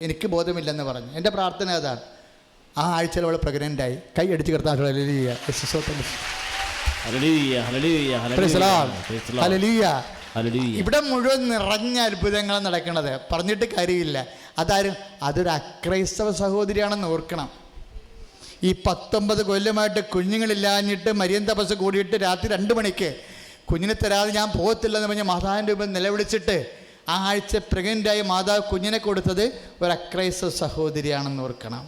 എനിക്ക് ബോധമില്ലെന്ന് പറഞ്ഞു. എൻ്റെ പ്രാർത്ഥന അതാണ്. ആ ആഴ്ചയിൽ അവൾ പ്രഗ്നൻ്റായി. കൈ അടിച്ച് കിടത്താൻ ഇവിടെ മുഴുവൻ നിറഞ്ഞ അത്ഭുതങ്ങൾ നടക്കണത്. പറഞ്ഞിട്ട് കാര്യമില്ല. അതൊരു അക്രൈസ്തവ സഹോദരിയാണെന്ന് ഓർക്കണം. ഈ 19 കൊല്ലമായിട്ട് കുഞ്ഞുങ്ങളില്ലാഞ്ഞിട്ട് മരിയൻ തപസ് കൂടിയിട്ട് രാത്രി 2 മണിക്ക് കുഞ്ഞിനെ തരാതെ ഞാൻ പോകത്തില്ലെന്ന് പറഞ്ഞ് മാതാവിൻ്റെ മുമ്പിൽ നിലവിളിച്ചിട്ട് ആ ആഴ്ച പ്രഗ്നൻ്റായി മാതാവ് കുഞ്ഞിനെ കൊടുത്തത് ഒരു അക്രൈസ്തവ സഹോദരിയാണെന്ന് ഓർക്കണം.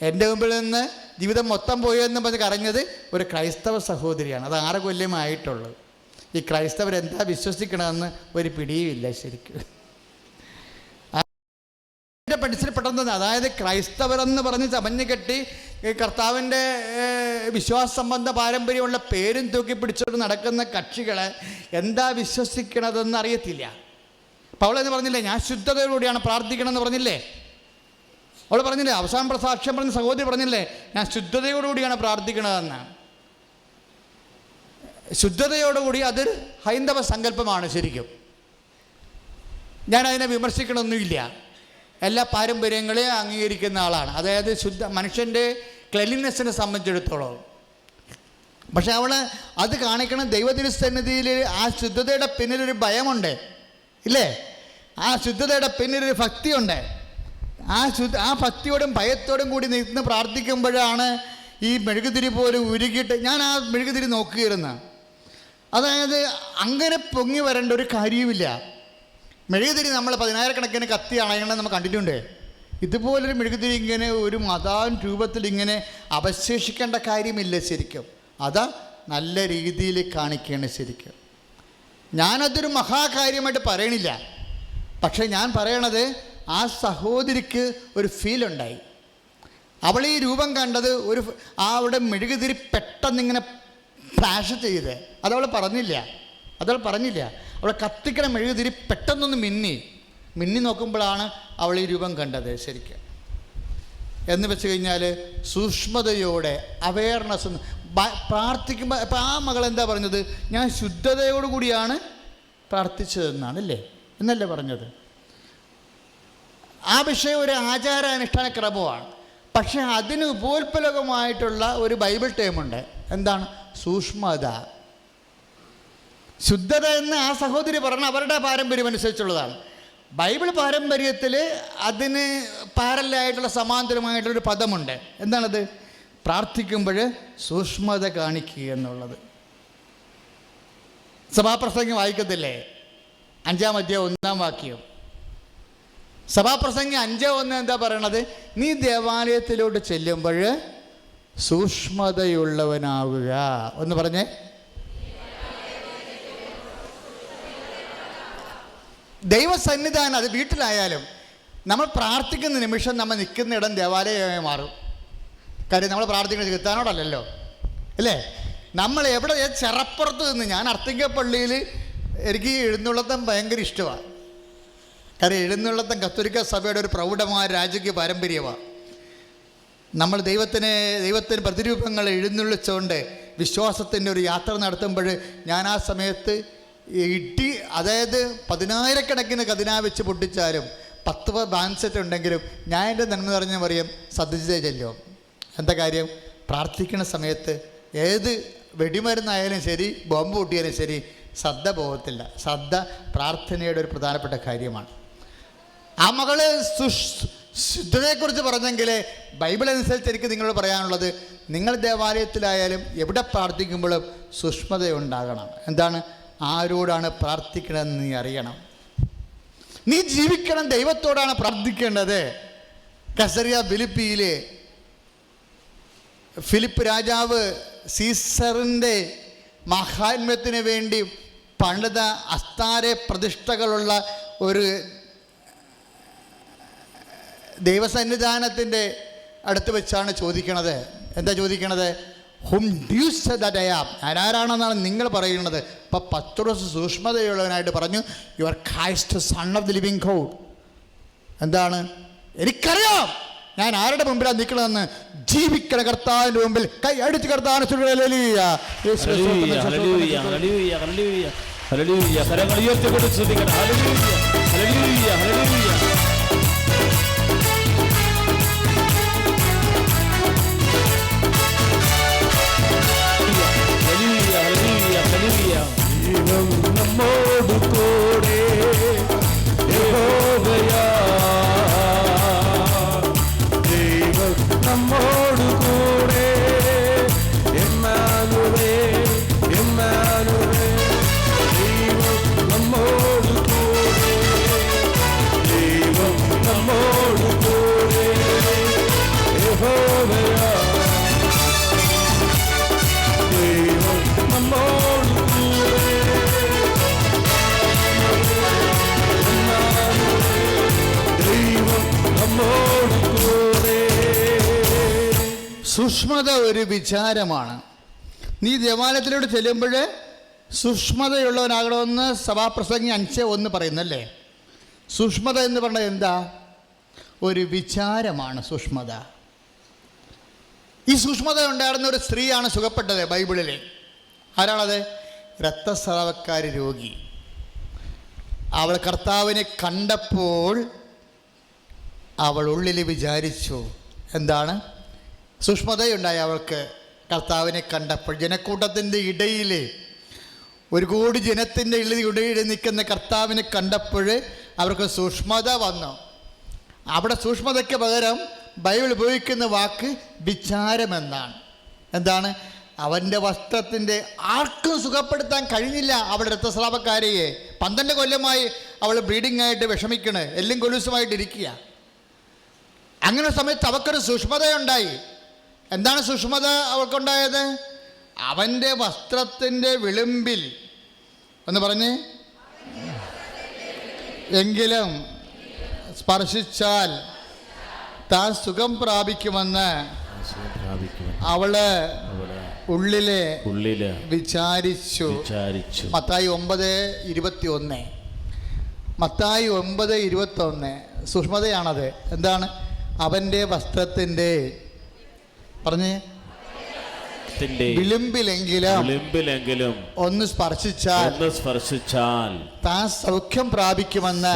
എൻ്റെ മുമ്പിൽ നിന്ന് ജീവിതം മൊത്തം പോയെന്ന് പറഞ്ഞ് കരഞ്ഞത് ഒരു ക്രൈസ്തവ സഹോദരിയാണ്. അത് 6 കൊല്ലമായിട്ടുള്ളൂ. ഈ ക്രൈസ്തവരെന്താ വിശ്വസിക്കണമെന്ന് ഒരു പിടിയുമില്ല ശരിക്കും. എൻ്റെ മനസ്സിൽപ്പെട്ടത് അതായത് ക്രൈസ്തവരെന്ന് പറഞ്ഞ് ചമഞ്ഞ് കെട്ടി കർത്താവിൻ്റെ വിശ്വാസ സംബന്ധ പാരമ്പര്യമുള്ള പേരും തൂക്കി പിടിച്ചോണ്ട് നടക്കുന്ന കക്ഷികളെ എന്താ വിശ്വസിക്കണതെന്ന് അറിയത്തില്ല. പൗലെന്ന് പറഞ്ഞില്ലേ, ഞാൻ ശുദ്ധതയോടുകൂടിയാണ് പ്രാർത്ഥിക്കണമെന്ന് പറഞ്ഞില്ലേ? അവൾ പറഞ്ഞില്ലേ, അവസാന സാക്ഷ്യം പറഞ്ഞ സഹോദരി പറഞ്ഞില്ലേ, ഞാൻ ശുദ്ധതയോടുകൂടിയാണ് പ്രാർത്ഥിക്കണതെന്ന്. ശുദ്ധതയോടുകൂടി അതൊരു ഹൈന്ദവ സങ്കല്പമാണ് ശരിക്കും. ഞാനതിനെ വിമർശിക്കണമൊന്നുമില്ല. എല്ലാ പാരമ്പര്യങ്ങളെയും അംഗീകരിക്കുന്ന ആളാണ്. അതായത് മനുഷ്യൻ്റെ ക്ലെൻലിനെസ്സിനെ സംബന്ധിച്ചിടത്തോളം. പക്ഷെ അവൾ അത് കാണിക്കണം ദൈവത്തിരുസന്നിധിയിൽ. ആ ശുദ്ധതയുടെ പിന്നിലൊരു ഭയമുണ്ട് ഇല്ലേ? ആ ശുദ്ധതയുടെ പിന്നിലൊരു ഭക്തിയുണ്ട്. ആ ഭക്തിയോടും ഭയത്തോടും കൂടി നിന്ന് പ്രാർത്ഥിക്കുമ്പോഴാണ് ഈ മെഴുകുതിരി പോലും ഉരുകിയിട്ട് ഞാൻ ആ മെഴുകുതിരി നോക്കുകയായിരുന്നു. അതായത് അങ്ങനെ പൊങ്ങി വരേണ്ട ഒരു കാര്യവുമില്ല. മെഴുകുതിരി നമ്മൾ 10,000 കത്തി അണയണം നമ്മൾ കണ്ടിട്ടുണ്ട്. ഇതുപോലൊരു മെഴുകുതിരി ഇങ്ങനെ ഒരു മതാൻ രൂപത്തിൽ ഇങ്ങനെ അവശേഷിക്കേണ്ട കാര്യമില്ല ശരിക്കും. അതാ നല്ല രീതിയിൽ കാണിക്കുകയാണ് ശരിക്കും. ഞാനതൊരു മഹാകാര്യമായിട്ട് പറയണില്ല. പക്ഷേ ഞാൻ പറയണത് ആ സഹോദരിക്ക് ഒരു ഫീലുണ്ടായി. അവൾ ഈ രൂപം കണ്ടത് അവിടെ മെഴുകുതിരി പെട്ടെന്നിങ്ങനെ ഫ്ലാഷ് ചെയ്ത് അതവൾ പറഞ്ഞില്ല. അവൾ കത്തിക്കണ മെഴുകുതിരി പെട്ടെന്നൊന്ന് മിന്നി നോക്കുമ്പോഴാണ് അവൾ ഈ രൂപം കണ്ടത് ശരിക്കും. എന്ന് വെച്ച് കഴിഞ്ഞാൽ സൂക്ഷ്മതയോടെ അവെയർനെസ് പ്രാർത്ഥിക്കുമ്പോൾ. അപ്പം ആ മകൾ എന്താ പറഞ്ഞത്? ഞാൻ ശുദ്ധതയോടുകൂടിയാണ് പ്രാർത്ഥിച്ചതെന്നാണ് അല്ലേ എന്നല്ലേ പറഞ്ഞത്? ആ വിഷയം ഒരു ആചാരാനുഷ്ഠാന ക്രമമാണ്. പക്ഷെ അതിന് ഉപോത്പലകമായിട്ടുള്ള ഒരു ബൈബിൾ ടേമുണ്ട്. എന്താണ്? സൂക്ഷ്മത. ശുദ്ധത എന്ന് ആ സഹോദരി പറഞ്ഞ അവരുടെ പാരമ്പര്യം അനുസരിച്ചുള്ളതാണ്. ബൈബിൾ പാരമ്പര്യത്തിൽ അതിന് പാരലായിട്ടുള്ള സമാന്തരമായിട്ടുള്ളൊരു പദമുണ്ട്. എന്താണത്? പ്രാർത്ഥിക്കുമ്പോൾ സൂക്ഷ്മത കാണിക്കുക എന്നുള്ളത്. സഭാപ്രസംഗം വായിക്കത്തില്ലേ? 5-ാം അധ്യായം 1-ാം വാക്യം. സഭാപ്രസംഗം 5:1 എന്താ പറയണത്? നീ ദേവാലയത്തിലോട്ട് ചെല്ലുമ്പോൾ സൂക്ഷ്മതയുള്ളവനാവുക. ഒന്ന് പറഞ്ഞേ. ദൈവസന്നിധാനം അത് വീട്ടിലായാലും നമ്മൾ പ്രാർത്ഥിക്കുന്ന നിമിഷം നമ്മൾ നിൽക്കുന്ന ഇടം ദേവാലയമായി മാറും. കാര്യം നമ്മൾ പ്രാർത്ഥിക്കുന്നത് കിത്താനോടല്ലല്ലോ അല്ലേ? നമ്മൾ എവിടെ ചെറപ്പുറത്ത് നിന്ന്, ഞാൻ അർത്തിങ്കപ്പള്ളിയിൽ എനിക്ക് എഴുന്നള്ളത്തം ഭയങ്കര ഇഷ്ടമാണ്. കാര്യം എഴുന്നള്ളത്തം കത്തോലിക്ക സഭയുടെ ഒരു പ്രൗഢമായ രാജകീയ പാരമ്പര്യമാണ്. നമ്മൾ ദൈവത്തിന് പ്രതിരൂപങ്ങൾ എഴുന്നള്ളിച്ചുകൊണ്ട് വിശ്വാസത്തിൻ്റെ ഒരു യാത്ര നടത്തുമ്പോൾ ഞാൻ ആ സമയത്ത് അതായത് 10,000 കതിനാ വെച്ച് പൊട്ടിച്ചാലും 10 ബാൻസെറ്റ് ഉണ്ടെങ്കിലും ഞാൻ എൻ്റെ നന്മ നിറഞ്ഞ പറയും ശ്രദ്ധിച്ചേ ചെല്ലും. എന്താ കാര്യം? പ്രാർത്ഥിക്കുന്ന സമയത്ത് ഏത് വെടിമരുന്നായാലും ശരി, ബോംബ് പൊട്ടിയാലും ശരി, ശ്രദ്ധ പോകത്തില്ല. ശ്രദ്ധ പ്രാർത്ഥനയുടെ ഒരു പ്രധാനപ്പെട്ട കാര്യമാണ്. ആ മകള് ശുദ്ധതയെക്കുറിച്ച് പറഞ്ഞെങ്കിൽ ബൈബിൾ അനുസരിച്ച് എനിക്ക് നിങ്ങളോട് പറയാനുള്ളത്, നിങ്ങൾ ദേവാലയത്തിലായാലും എവിടെ പ്രാർത്ഥിക്കുമ്പോഴും സൂക്ഷ്മതയുണ്ടാകണം. എന്താണ്? ആരോടാണ് പ്രാർത്ഥിക്കണമെന്ന് നീ അറിയണം. നീ ജീവിക്കണം, ദൈവത്തോടാണ് പ്രാർത്ഥിക്കേണ്ടത്. കസറിയ ഫിലിപ്പിയിൽ ഫിലിപ്പ് രാജാവ് സീസറിൻ്റെ മഹാത്മ്യത്തിന് വേണ്ടി പണിത അസ്താര പ്രതിഷ്ഠകളുള്ള ഒരു ദൈവസന്നിധാനത്തിൻ്റെ അടുത്ത് വെച്ചാണ് ചോദിക്കണത്. എന്താ ചോദിക്കണത്? Hmm do you say that I am, ഞാൻ ആരാണെന്നാണ് നിങ്ങൾ പറയുന്നത്. അപ്പം പത്രോസ് സൂക്ഷ്മതയുള്ളവനായിട്ട് പറഞ്ഞു, you are Christ son of the living God. എന്താണ്? എനിക്കറിയാം ഞാൻ ആരുടെ മുമ്പിലാണ് നിൽക്കണമെന്ന്. ജീവിക്കണ കർത്താവിൻ്റെ മുമ്പിൽ കൈ അടിച്ച് കർത്താവിനെ കരങ്ങൾ ഉയർത്തിക്കൊണ്ട് ശ്രദ്ധിക്കണം. സൂക്ഷ്മത ഒരു വിചാരമാണ്. നീ ദേവാലയത്തിലൂടെ ചെല്ലുമ്പോൾ സൂക്ഷ്മതയുള്ളവനാകണമെന്ന് സഭാപ്രസംഗി 5:1 പറയുന്നല്ലേ. സൂക്ഷ്മത എന്ന് പറഞ്ഞത് എന്താ? ഒരു വിചാരമാണ് സൂക്ഷ്മത. ഈ സൂക്ഷ്മത ഉണ്ടായിരുന്ന ഒരു സ്ത്രീയാണ് സുഖപ്പെട്ടത് ബൈബിളിൽ. ആരാണത്? രക്തസ്രാവക്കാരി രോഗി. അവൾ കർത്താവിനെ കണ്ടപ്പോൾ അവൾ ഉള്ളിൽ വിചാരിച്ചു. എന്താണ്? സൂക്ഷ്മതയുണ്ടായി അവൾക്ക്. കർത്താവിനെ കണ്ടപ്പോൾ ജനക്കൂട്ടത്തിൻ്റെ ഇടയിൽ, ഒരു കോടി ജനത്തിൻ്റെ ഇടയിൽ നിൽക്കുന്ന കർത്താവിനെ കണ്ടപ്പോൾ അവർക്ക് സൂക്ഷ്മത വന്നു. അവിടെ സൂക്ഷ്മതയ്ക്ക് പകരം ബൈബിൾ ഉപയോഗിക്കുന്ന വാക്ക് വിചാരമെന്നാണ്. എന്താണ്? അവൻ്റെ വസ്ത്രത്തിൻ്റെ ആർക്കും സുഖപ്പെടുത്താൻ കഴിഞ്ഞില്ല. അവളുടെ രക്തസ്രാവക്കാരിയെ 12 കൊല്ലമായി അവൾ ബ്ലീഡിംഗ് ആയിട്ട് വിഷമിക്കണ്, എല്ലും കൊലുസുമായിട്ടിരിക്കുക. അങ്ങനെ സമയത്ത് അവൾക്കൊരു സൂക്ഷ്മതയുണ്ടായി. എന്താണ് സൂക്ഷ്മത അവൾക്കുണ്ടായത്? അവൻ്റെ വസ്ത്രത്തിൻ്റെ വിളിമ്പിൽ എന്ന് പറഞ്ഞ് എങ്കിലും സ്പർശിച്ചാൽ താൻ സുഖം പ്രാപിക്കുമെന്ന് അവള് ഉള്ളിലെ വിചാരിച്ചു. മത്തായി 9:21. മത്തായി 9:21 സൂക്ഷ്മതയാണത്. എന്താണ്? അവൻ്റെ വസ്ത്രത്തിൻ്റെ പറഞ്ഞ് വിളിമ്പിലെങ്കിലും ഒന്ന് സ്പർശിച്ചാൽ താൻ സൗഖ്യം പ്രാപിക്കുമെന്ന്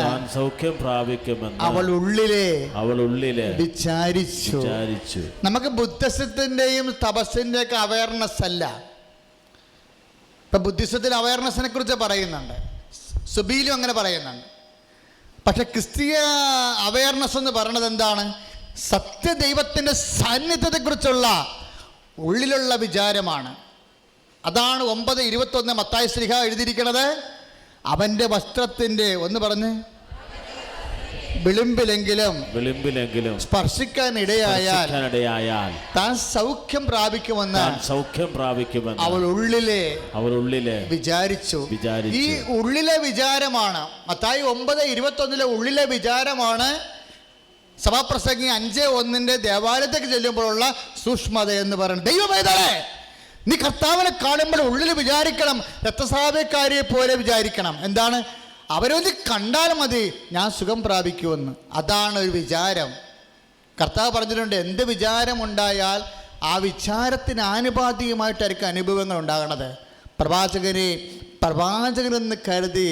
അവൾ ഉള്ളിലെ വിചാരിച്ചു. നമുക്ക് ബുദ്ധിസത്തിൻ്റെയും തപസ്സിൻ്റെ ഒക്കെ അവയർനെസ് അല്ല. ഇപ്പം ബുദ്ധിസത്തിൽ അവയർനെസ്സിനെ കുറിച്ച് പറയുന്നുണ്ട്, സുബീലും അങ്ങനെ പറയുന്നുണ്ട്. പക്ഷെ ക്രിസ്തീയ അവയർനെസ് എന്ന് പറയുന്നത് എന്താണ്? സത്യദൈവത്തിൻ്റെ സാന്നിധ്യത്തെക്കുറിച്ചുള്ള ഉള്ളിലുള്ള വിചാരമാണ്. അതാണ് 9:21 മത്തായി ശ്ലീഹ എഴുതിയിരിക്കുന്നത്. അവൻ്റെ വസ്ത്രത്തിൻ്റെ ഒന്ന് പറഞ്ഞ് വിളിമ്പിലെങ്കിലും സ്പർശിക്കാൻ ഇടയായാൽ താൻ സൗഖ്യം പ്രാപിക്കുമെന്ന് അവൾ ഉള്ളിലെ വിചാരിച്ചു. ഈ ഉള്ളിലെ വിചാരമാണ് മത്തായി 9:21 ഉള്ളിലെ വിചാരമാണ് സഭാപ്രസംഗി 5:1 ദേവാലയത്തേക്ക് ചെല്ലുമ്പോഴുള്ള സൂക്ഷ്മത എന്ന് പറയുന്നത്. ദൈവമേതലേ, നീ കർത്താവിനെ കാണുമ്പോൾ ഉള്ളിൽ വിചാരിക്കണം, രക്തസ്രാവക്കാരിയെ പോലെ വിചാരിക്കണം. എന്താണ്? അവരൊന്ന് കണ്ടാൽ മതി ഞാൻ സുഖം പ്രാപിക്കുമെന്ന്. അതാണ് ഒരു വിചാരം. കർത്താവ് പറഞ്ഞിട്ടുണ്ട്, എന്ത് വിചാരമുണ്ടായാൽ ആ വിചാരത്തിന് ആനുപാതികമായിട്ടായിരിക്കും അനുഭവങ്ങൾ ഉണ്ടാകണത്. പ്രവാചകനെന്ന് കരുതി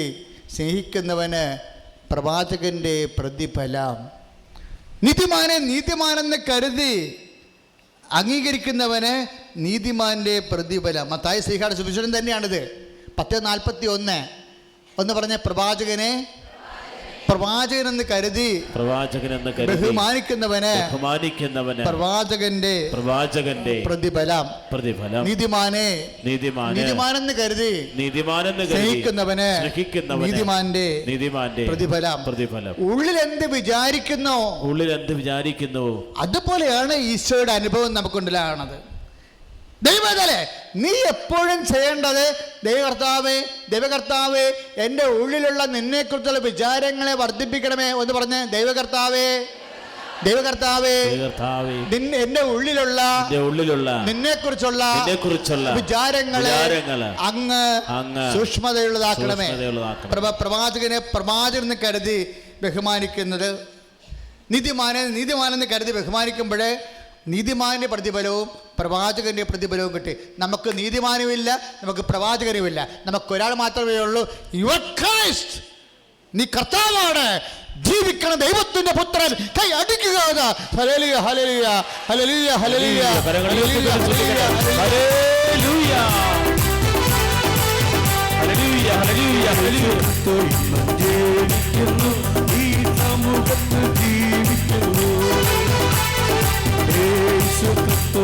സ്നേഹിക്കുന്നവന് പ്രവാചകൻ്റെ പ്രതിഫലം, നീതിമാനെന്ന് കരുതി അംഗീകരിക്കുന്നവന് നീതിമാന്റെ പ്രതിഫലം. മത്തായി ശ്ലീഹയുടെ സുവിശേഷം തന്നെയാണിത്. 10:41 ഒന്ന് പറഞ്ഞ പ്രവാചകനെന്ന് കരുതി ബഹുമാനിക്കുന്നവന് പ്രവാചകന്റെ പ്രതിഫലം. നീതിമാനെന്ന് കരുതി സ്നേഹിക്കുന്നവന് നീതിമാന്റെ പ്രതിഫലം. ഉള്ളിൽ എന്ത് വിചാരിക്കുന്നു അതുപോലെയാണ് ഈശോയുടെ അനുഭവം നമുക്കുണ്ടാകണത്. ദൈവമേ, നീ എപ്പോഴും ചെയ്യേണ്ടത് ദൈവകർത്താവേ എൻ്റെ ഉള്ളിലുള്ള നിന്നെക്കുറിച്ചുള്ള വിചാരങ്ങളെ വർദ്ധിപ്പിക്കണമേ എന്ന് പറഞ്ഞ് ദൈവകർത്താവേ എൻ്റെ ഉള്ളിലുള്ള നിന്നെക്കുറിച്ചുള്ള വിചാരങ്ങളെ അങ്ങ് സൂക്ഷ്മതയുള്ളതാക്കണമേ. പ്രവാചകനെ കരുതി ബഹുമാനിക്കുന്നത്, നീതിമാനെന്ന് കരുതി ബഹുമാനിക്കുമ്പോഴേ നീതിമാന്റെ പ്രതിഫലവും പ്രവാചകന്റെ പ്രതിഫലവും കിട്ടി. നമുക്ക് നീതിമാനുമില്ല, നമുക്ക് പ്രവാചകനുമില്ല, നമുക്കൊരാൾ മാത്രമേ ഉള്ളൂ, യുവർ ക്രൈസ്റ്റ്. നീ കർത്താവാണ്, ജീവിക്കണ ദൈവത്തിന്റെ പുത്രൻ. കൈ അടിക്കുക. Hallelujah, hallelujah, hallelujah, hallelujah, hallelujah, hallelujah, hallelujah. ഈ സമൂഹത്തിൽ ജീവിക്കുന്നു യേശുക്രിസ്തു,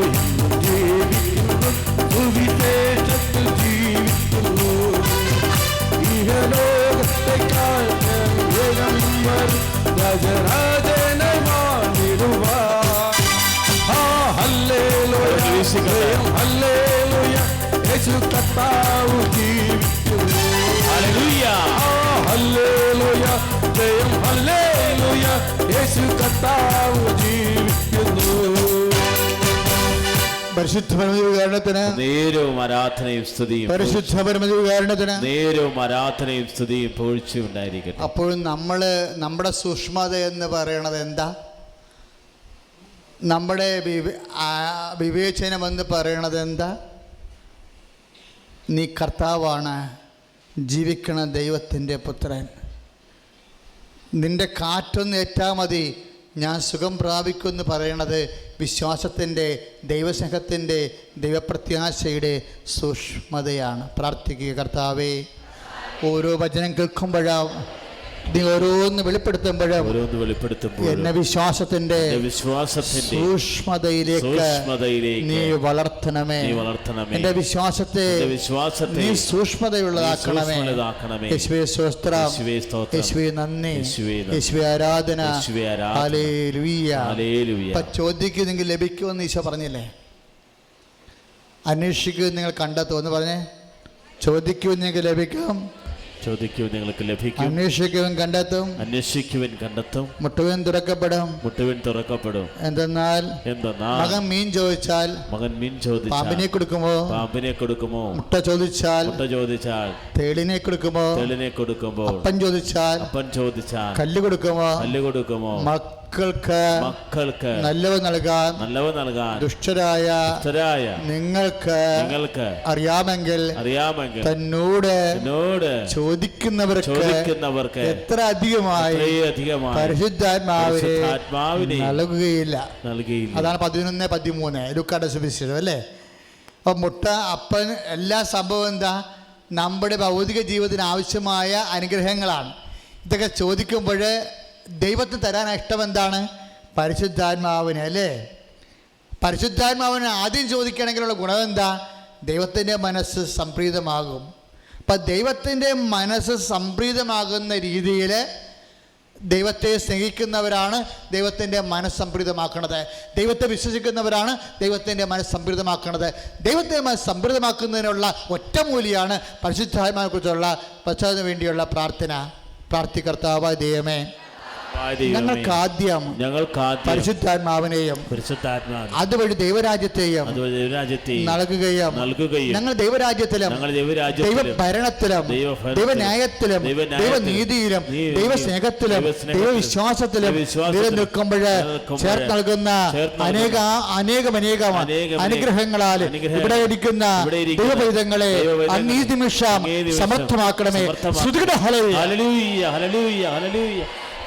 ജീവിക്കുന്നു സുവിശേഷത്തിൽ ജീവിക്കുന്നു. ഇഹലോകത്തെക്കാൾ രാജരാജനെ മാനിടുവാൻ. ഹല്ലേലൂയ, ഹല്ലേലൂയ, യേശു കർത്താവ് ജീവിക്കുന്നു. ഹല്ലേലൂയ, ഹല്ലേലൂയ, ജയം ഹല്ലേലൂയ, യേശു കർത്താവ് പരിശുദ്ധ പരമദിവ്യകാരുണ്യത്തിന് നേരവും ആരാധനയും സ്തുതിയും, പരിശുദ്ധ പരമദിവ്യകാരുണ്യത്തിന് നേരവും ആരാധനയും സ്തുതിയും പുകഴ്ചയും ഉണ്ടായിരിക്കട്ടെ. അപ്പോൾ നമ്മുടെ സൂക്ഷ്മത എന്ന് പറയണത് എന്താ? നമ്മുടെ വിവേചനമെന്ന് പറയണത് എന്താ? നീ കർത്താവാണ്, ജീവിക്കണ ദൈവത്തിൻ്റെ പുത്രൻ. നിന്റെ കാറ്റൊന്ന് ഏറ്റാൽ മതി, ഞാൻ സുഖം പ്രാപിക്കുമെന്ന് പറയണത് വിശ്വാസത്തിൻ്റെ, ദൈവസ്നേഹത്തിൻ്റെ, ദൈവപ്രത്യാശയുടെ സൂക്ഷ്മതയാണ്. പ്രാർത്ഥിക്കുക. കർത്താവേ, ഓരോ വചനം കേൾക്കുമ്പോഴും നീ ഓരോന്ന് വെളിപ്പെടുത്തുമ്പോഴും എന്നെ വിശ്വാസത്തിന്റെ സൂക്ഷ്മതയിലേക്ക് നീ വളർത്തണമേ. എന്റെ വിശ്വാസത്തെ നീ സൂക്ഷ്മതയുള്ളതാക്കണമേ. യേശുവേ സ്തോത്രം, യേശുവേ നന്ദി, യേശുവേ ആരാധന. ഹല്ലേലൂയ. ചോദിക്കുന്നെങ്കിൽ ലഭിക്കുമെന്ന് ഈശോ പറഞ്ഞില്ലേ? അന്വേഷിക്കൂ, നിങ്ങൾ കണ്ടെത്തും എന്ന് പറഞ്ഞേ. ചോദിക്കൂ, നിങ്ങൾക്ക് ലഭിക്കും. ചോദിക്കുവിൻ, നിങ്ങൾക്ക് ലഭിക്കും. അന്വേഷിക്കുവിൻ, കണ്ടെത്തും. അന്വേഷിക്കുവിൻ, കണ്ടെത്തും. മുട്ടുവിൻ, തുറക്കപ്പെടും. മുട്ടുവിൻ, തുറക്കപ്പെടും. എന്തെന്നാൽ മകൻ മീൻ ചോദിച്ചാൽ പാമ്പിനെ കൊടുക്കുമോ? മുട്ട ചോദിച്ചാൽ തേളിനെ കൊടുക്കുമോ? അപ്പൻ ചോദിച്ചാൽ കല്ല് കൊടുക്കുമോ? മക്കൾക്ക് നല്ലവ നൽകാൻ ദുഷ്ടരായ നിങ്ങൾക്ക് അറിയാമെങ്കിൽ തന്നോട് ചോദിക്കുന്നവർക്ക് എത്ര അധികമായി പരിശുദ്ധാത്മാവിനെ നൽകുകയില്ല. അതാണ് 11:13 ലൂക്കായുടെ സുവിശേഷം അല്ലേ? അപ്പൊ മുട്ട, അപ്പൻ, എല്ലാ സംഭവം എന്താ? നമ്മുടെ ഭൗതിക ജീവിതത്തിന് ആവശ്യമായ അനുഗ്രഹങ്ങളാണ്. ഇതൊക്കെ ചോദിക്കുമ്പോൾ ദൈവത്തിന് തരാൻ ഇഷ്ടം എന്താണ്? പരിശുദ്ധാത്മാവിനെ അല്ലേ? പരിശുദ്ധാത്മാവിനെ ആദ്യം ചോദിക്കണമെങ്കിലുള്ള ഗുണം എന്താ? ദൈവത്തിൻ്റെ മനസ്സ് സംപ്രീതമാകും. അപ്പം ദൈവത്തിൻ്റെ മനസ്സ് സംപ്രീതമാകുന്ന രീതിയിൽ ദൈവത്തെ സ്നേഹിക്കുന്നവരാണ് ദൈവത്തിൻ്റെ മനസ്സ് സംപ്രീതമാക്കുന്നത്. ദൈവത്തെ വിശ്വസിക്കുന്നവരാണ് ദൈവത്തിൻ്റെ മനസ്സ് സംപ്രീതമാക്കുന്നത്. ദൈവത്തെ മനസ്സ് സംപ്രീതമാക്കുന്നതിനുള്ള ഒറ്റമൂലിയാണ് പരിശുദ്ധാത്മാവിനെക്കുറിച്ചുള്ള പശ്ചാത്തലത്തിന് വേണ്ടിയുള്ള പ്രാർത്ഥന. പ്രാർത്ഥികർത്താവായ ദൈവമേ, ഞങ്ങൾക്ക് ആദ്യം പരിശുദ്ധാത്മാവിനെയും അതുവഴി ദൈവരാജ്യത്തെയും നൽകുകയും ഞങ്ങൾ ദൈവരാജ്യത്തിലും ദൈവഭരണത്തിലും ദൈവന്യായത്തിലും ദൈവനീതിയിലും ദൈവസ്നേഹത്തിലും ദൈവവിശ്വാസത്തിലും നിലനിൽക്കുമ്പോൾ ചേർത്ത് നൽകുന്ന അനേകം അനുഗ്രഹങ്ങളാൽ ഇവിടെ ഇരിക്കുന്ന ദൈവപൈതങ്ങളെ അങ്ങ് ഈ നിമിഷം സമർത്ഥമാക്കണമേ. Hallelujah, hallelujah,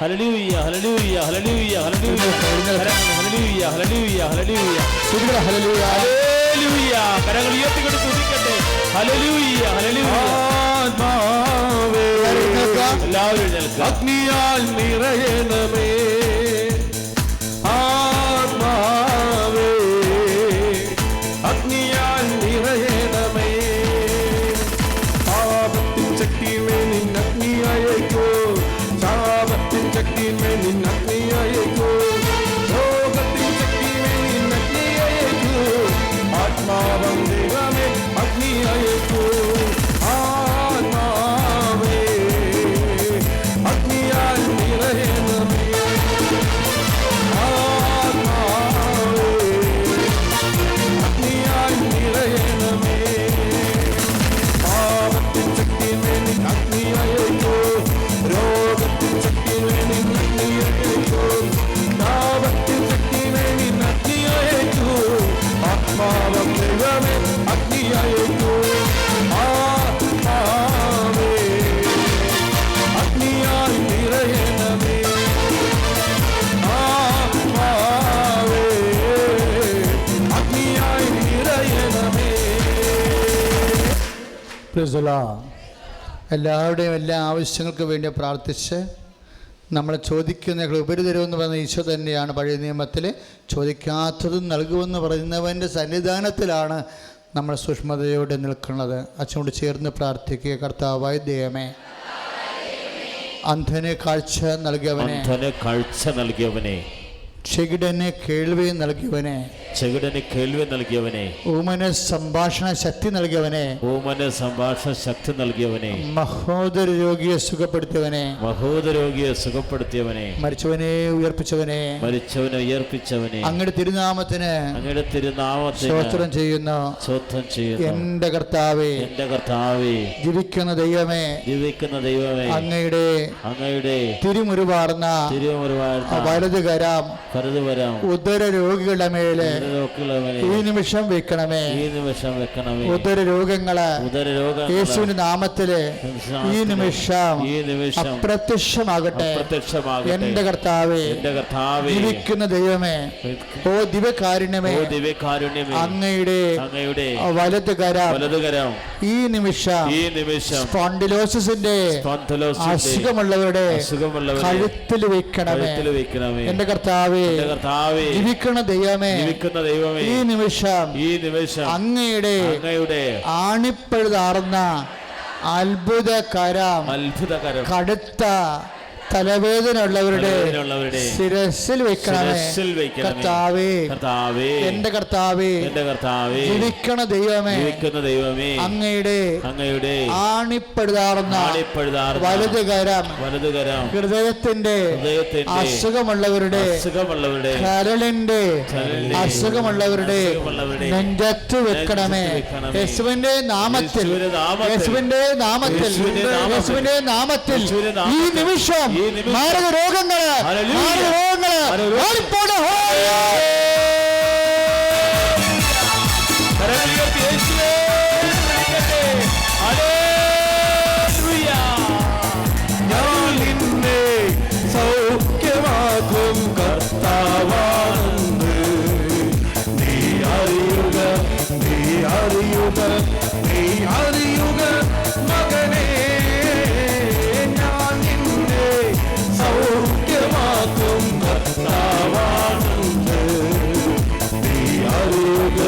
hallelujah, hallelujah, hallelujah, hallelujah, hallelujah, hallelujah, hallelujah. കരങ്ങൾ ഉയർത്തിക്കൊണ്ട് സ്തുതിക്കട്ടെ. Hallelujah, hallelujah. ആത്മാവേ, എല്ലാവരും എഴുന്നേൽക്കുക. അഗ്നിയാൽ നിറയണമേ. ആത്മാവേ, അഗ്നിയാൽ നിറയണമേ. പാപത്തിൻ ശക്തിമേ നിൻ അഗ്നിയായേക്കോ. ശാപത്തിൻ ശക്തിമേ നിൻ അഗ്നിയായേക്കോ. രോഗത്തിൻ ശക്തിമേ നിൻ അഗ്നിയായേക്കോ. ആത്മാവം ദൈവമേ അഗ്നിയായേക്കോ. ആത്മാവേ, അഗ്നിയാൽ നിറയണമേ. ആത്മാവേ, അഗ്നിയാൽ നിറയണമേ. പാപത്തിൻ ശക്തിമേ നിൻ അഗ്നിയായേക്കോ. രോഗത്തിൻ ശക്തിമേ നിൻ അഗ്നിയായേക്കോ. പാപത്തിൻ ശക്തിമേ നിൻ അഗ്നിയായേക്കോ. ആത്മാവം ദൈവമേ അഗ്നിയായേക്കോ. ആത്മാവേ, അഗ്നിയാൽ നിറയണമേ. ആത്മാവേ, അഗ്നിയാൽ നിറയണമേ. എല്ലാവരുടെയും എല്ലാ ആവശ്യങ്ങൾക്ക് വേണ്ടി പ്രാർത്ഥിച്ച് നമ്മൾ ചോദിക്കുന്ന ഉപരിതരമെന്ന് പറയുന്ന ഈശോ തന്നെയാണ്. പഴയ നിയമത്തിൽ ചോദിക്കാത്തതും നൽകുമെന്ന് പറയുന്നവൻ്റെ സന്നിധാനത്തിലാണ് നമ്മൾ സൂക്ഷ്മതയോടെ നിൽക്കുന്നത്. അച്ഛനോട് ചേർന്ന് പ്രാർത്ഥിക്കുക. കർത്താവായ ദൈവമേ, അന്ധന് കാഴ്ച നൽകിയവനെ, കാഴ്ച നൽകിയവനെ, ചെകിടനെ കേൾവി നൽകിയവനെ, ചെകിടന് കേൾവി നൽകിയവനെ, ഊമന് സംഭാഷണ ശക്തി നൽകിയവനെ, ഊമന് സംഭാഷണ ശക്തി നൽകിയവനെ, മഹോദര രോഗിയെ സുഖപ്പെടുത്തിയവനെ, മഹോദര രോഗിയെ സുഖപ്പെടുത്തിയവനെ, മരിച്ചവനെ ഉയർപ്പിച്ചവനെ, മരിച്ചവനെ ഉയർപ്പിച്ചവനെ, അങ്ങയുടെ തിരുനാമത്തിന് അങ്ങയുടെ തിരുനാമത്തിന് സ്തോത്രം ചെയ്യുന്നു. സ്തോത്രം ചെയ്യുന്നു. എന്റെ കർത്താവേ, എന്റെ കർത്താവേ, ജീവിക്കുന്ന ദൈവമേ, ജീവിക്കുന്ന ദൈവമേ, അങ്ങയുടെ തിരുമുരുവാർന്ന വലത് കരം കരുതുവരാം ഉദര രോഗികളുടെ മേലെ ഈ നിമിഷം വെക്കണമേ. ഈ നിമിഷം വെക്കണമേ. ഉദര രോഗങ്ങള് യേശുവിന്റെ നാമത്തില് ഈ നിമിഷം അപ്രത്യക്ഷമാകട്ടെ. എന്റെ കർത്താവേ, ജീവിക്കുന്ന ദൈവമേ, ഓ ദിവ്യകാരുണ്യമേ, അങ്ങയുടെ വലത് കരം ഈ നിമിഷം സ്പോണ്ടിലോസിന്റെ അസുഖമുള്ളവരുടെ കഴുത്തിൽ വെക്കണമേ. എന്റെ കർത്താവേ, ജീവിക്കുന്ന ദൈവമേ, ഈ നിമിഷം അങ്ങയുടെ ആണിപ്പഴുതാർന്ന അത്ഭുതകരം കടുത്ത തലവേദന ഉള്ളവരുടെ ശിരസിൽ വെക്കണമേ. കർത്താവേ, എന്റെ കർത്താവേ, ജീവിക്കണ ദൈവമേ, അങ്ങയുടെ ആണിപ്പഴുതാർന്ന വലത് കരം ഹൃദയത്തിന്റെ അസുഖമുള്ളവരുടെ, കരളിന്റെ അസുഖമുള്ളവരുടെ നെഞ്ചത്ത് വെക്കണമേ. യേശുവിന്റെ നാമത്തിൽ, യേശുവിന്റെ നാമത്തിൽ, യേശുവിന്റെ നാമത്തിൽ ഈ നിമിഷം മാരക രോഗങ്ങള് ഓടിപ്പോട്. ഞാൻ നിന്നെ സൗഖ്യമാക്കും കർത്താവാണെന്ന് നീ അറിയുക, നീ അറിയുക, നീ അറിയുക മകനേ. ഞാൻ നിന്നെ സൗഖ്യമാക്കും കർത്താവാണെന്ന് നീ അറിയുക,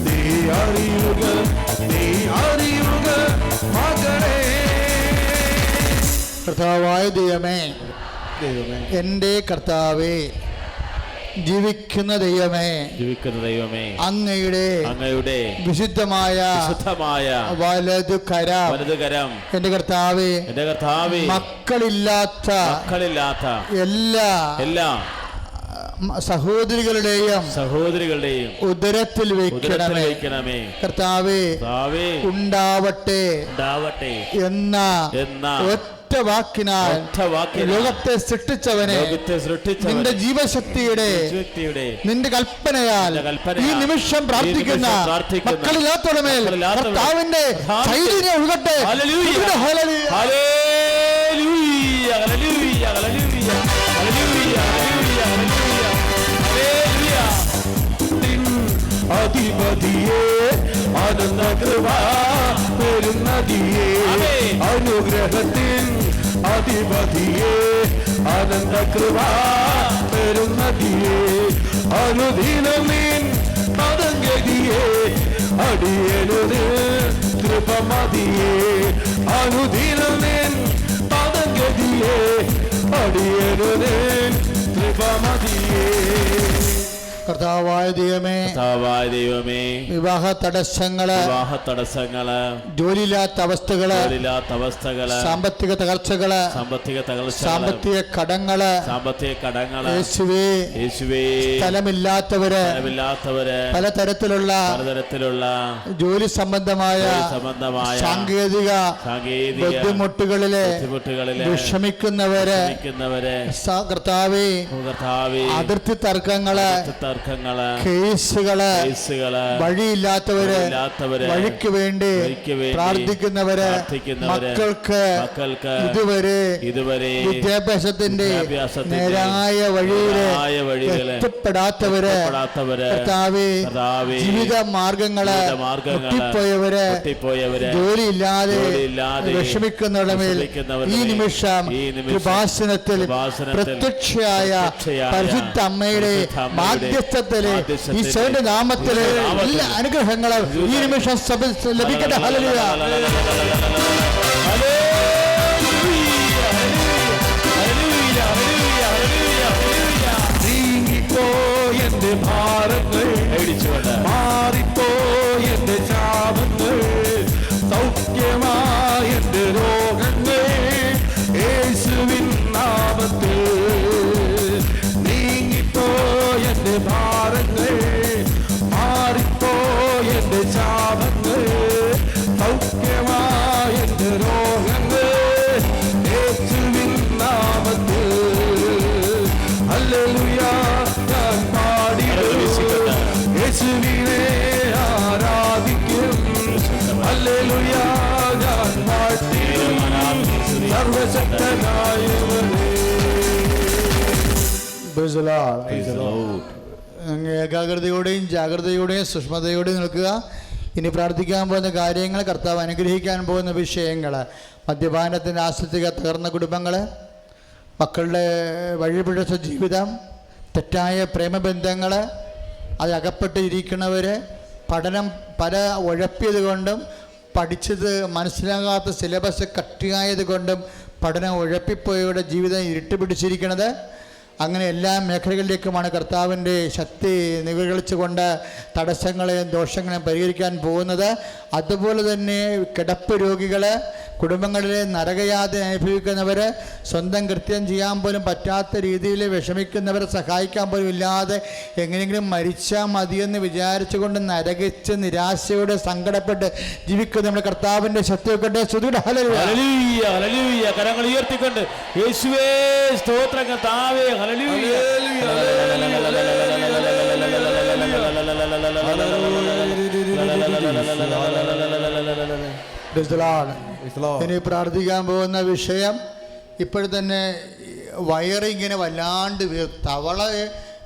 നീ അറിയുക, നീ അറിയുക മകനേ. കർത്താവായ ദൈവമേ, എന്റെ കർത്താവേ, ജീവിക്കുന്ന ദൈവമേ, അങ്ങയുടെ വിശുദ്ധമായ വലതു കരം എന്റെ കർത്താവേ, മക്കളില്ലാത്ത എല്ലാ സഹോദരികളുടെയും ഉദരത്തിൽ വെക്കണമേ. കർത്താവേ, ഉണ്ടാവട്ടെ എന്ന ഒറ്റ വാക്കിനാൽ ലോകത്തെ സൃഷ്ടിച്ചവനെ, നിന്റെ ജീവശക്തിയുടെ, നിന്റെ കൽപ്പനയാൽ ഈ നിമിഷം പ്രാർത്ഥിക്കുന്ന മക്കളില്ലാത്തവരുടെ മേൽ കർത്താവിന്റെ ചൈതന്യം ഒഴുകട്ടെ. അധിപതിയെ അനന്തകൃപ പെരുന്നതിയെ, അനുഗ്രഹത്തിൻ അധിപതിയെ അനന്തകൃപ പെരുന്നതിയെ, അനുദിനം നിൻ പദഗതിയെ അടിയനുത് കൃപമതിയെ, അനുദിനം നിൻ പദഗതിയെ അടിയനുത് കൃപമതിയെ. കർത്താവായ ദൈവമേ, വിവാഹ തടസ്സങ്ങള്, ജോലിയില്ലാത്ത അവസ്ഥകള്, സാമ്പത്തിക തകർച്ചകള്, സാമ്പത്തിക കടങ്ങള്, യേശുവേ, സ്ഥലമില്ലാത്തവര്, പലതരത്തിലുള്ള ജോലി സംബന്ധമായ സാങ്കേതിക ബുദ്ധിമുട്ടുകളില് വിഷമിക്കുന്നവര്, കർത്താവേ, അതിർത്തി തർക്കങ്ങള്, കേസുകള്, വഴിയില്ലാത്തവര്, വഴിക്ക് വേണ്ടി പ്രാർത്ഥിക്കുന്നവര്, മക്കൾക്ക് ഇതുവരെ വിദ്യാഭ്യാസത്തിന്റെ നേരായ വഴിയില് എത്തപ്പെടാത്തവര്, കർത്താവേ, ജീവിത മാർഗങ്ങള് മുട്ടിപ്പോയവര്, ജോലിയില്ലാതെ വിഷമിക്കുന്നവരുടെ മേൽ ഈ നിമിഷം കൃപാസനത്തിൽ പ്രത്യക്ഷയായ പരിശുദ്ധ അമ്മയുടെ മാധ്യസ്ഥത്തില് ഈശോയുടെ നാമത്തില് എല്ലാ അനുഗ്രഹങ്ങളും ഈ നിമിഷം ലഭിക്കട്ടെ. ഹല്ലേലൂയ. നീങ്ങിപ്പോ എന്റെ ഭാരങ്ങൾ കൈയടിച്ചുകൊണ്ട് മാറിപ്പോയി എന്റെ ശാപങ്ങൾ, സൗഖ്യമായ എന്റെ രോഗങ്ങൾ, യേശുവിൻ നാമത്തിൽ നീങ്ങിപ്പോയി എന്റെ ഭാരങ്ങൾ, മാറിപ്പോയി എന്റെ ശാപങ്ങൾ, സൗഖ്യമായ എന്റെ രോഗങ്ങൾ, യേശുവിൻ നാമത്തിൽ. ഹല്ലേലൂയ ഞാൻ പാടിടും, യേശുവിനെ ആരാധിക്കും. ഹല്ലേലൂയ ഞാൻ പാടിടും, സർവശക്തനായവനെ. Praise the Lord. ഏകാഗ്രതയോടെയും ജാഗ്രതയോടെയും സൂക്ഷ്മതയോടെയും നിൽക്കുക. ഇനി പ്രാർത്ഥിക്കാൻ പോകുന്ന കാര്യങ്ങൾ, കർത്താവ് അനുഗ്രഹിക്കാൻ പോകുന്ന വിഷയങ്ങൾ, മദ്യപാനത്തിൻ്റെ ആസക്തിക തകർന്ന കുടുംബങ്ങൾ, മക്കളുടെ വഴിപിഴച്ച ജീവിതം, തെറ്റായ പ്രേമബന്ധങ്ങൾ, അതിലകപ്പെട്ടിരിക്കുന്നവർ, പഠനം പല ഉഴപ്പിയത് കൊണ്ടും പഠിച്ചത് മനസ്സിലാകാത്ത സിലബസ് കട്ടിയായത് കൊണ്ടും പഠനം ഉഴപ്പിപ്പോയവരുടെ ജീവിതം ഇരുട്ട് പിടിച്ചിരിക്കുന്നത്. അങ്ങനെ എല്ലാ മേഖലകളിലേക്കുമാണ് കർത്താവിൻ്റെ ശക്തി നികഴിച്ചുകൊണ്ട് തടസ്സങ്ങളെയും ദോഷങ്ങളെയും പരിഹരിക്കാൻ പോകുന്നത്. അതുപോലെ തന്നെ കിടപ്പ് രോഗികൾ, കുടുംബങ്ങളിലെ നരകയാതന അനുഭവിക്കുന്നവർ, സ്വന്തം കൃത്യം ചെയ്യാൻ പോലും പറ്റാത്ത രീതിയിൽ വിഷമിക്കുന്നവരെ സഹായിക്കാൻ പോലും ഇല്ലാതെ എങ്ങനെയെങ്കിലും മരിച്ചാൽ മതിയെന്ന് വിചാരിച്ചുകൊണ്ട് നരകിച്ച് നിരാശയോടെ സങ്കടപ്പെട്ട് ജീവിക്കുന്ന നമ്മുടെ കർത്താവിൻ്റെ ശക്തി വെക്കട്ടെ. Hallelujah, hallelujah. കരങ്ങൾ ഉയർത്തിക്കൊണ്ട് യേശുവേ സ്തോത്രം കർത്താവേ. ഹല്ലേലൂയ. ഇനി പ്രാർത്ഥിക്കാൻ പോകുന്ന വിഷയം, ഇപ്പോഴത്തന്നെ വയറിങ്ങനെ വല്ലാണ്ട് തവള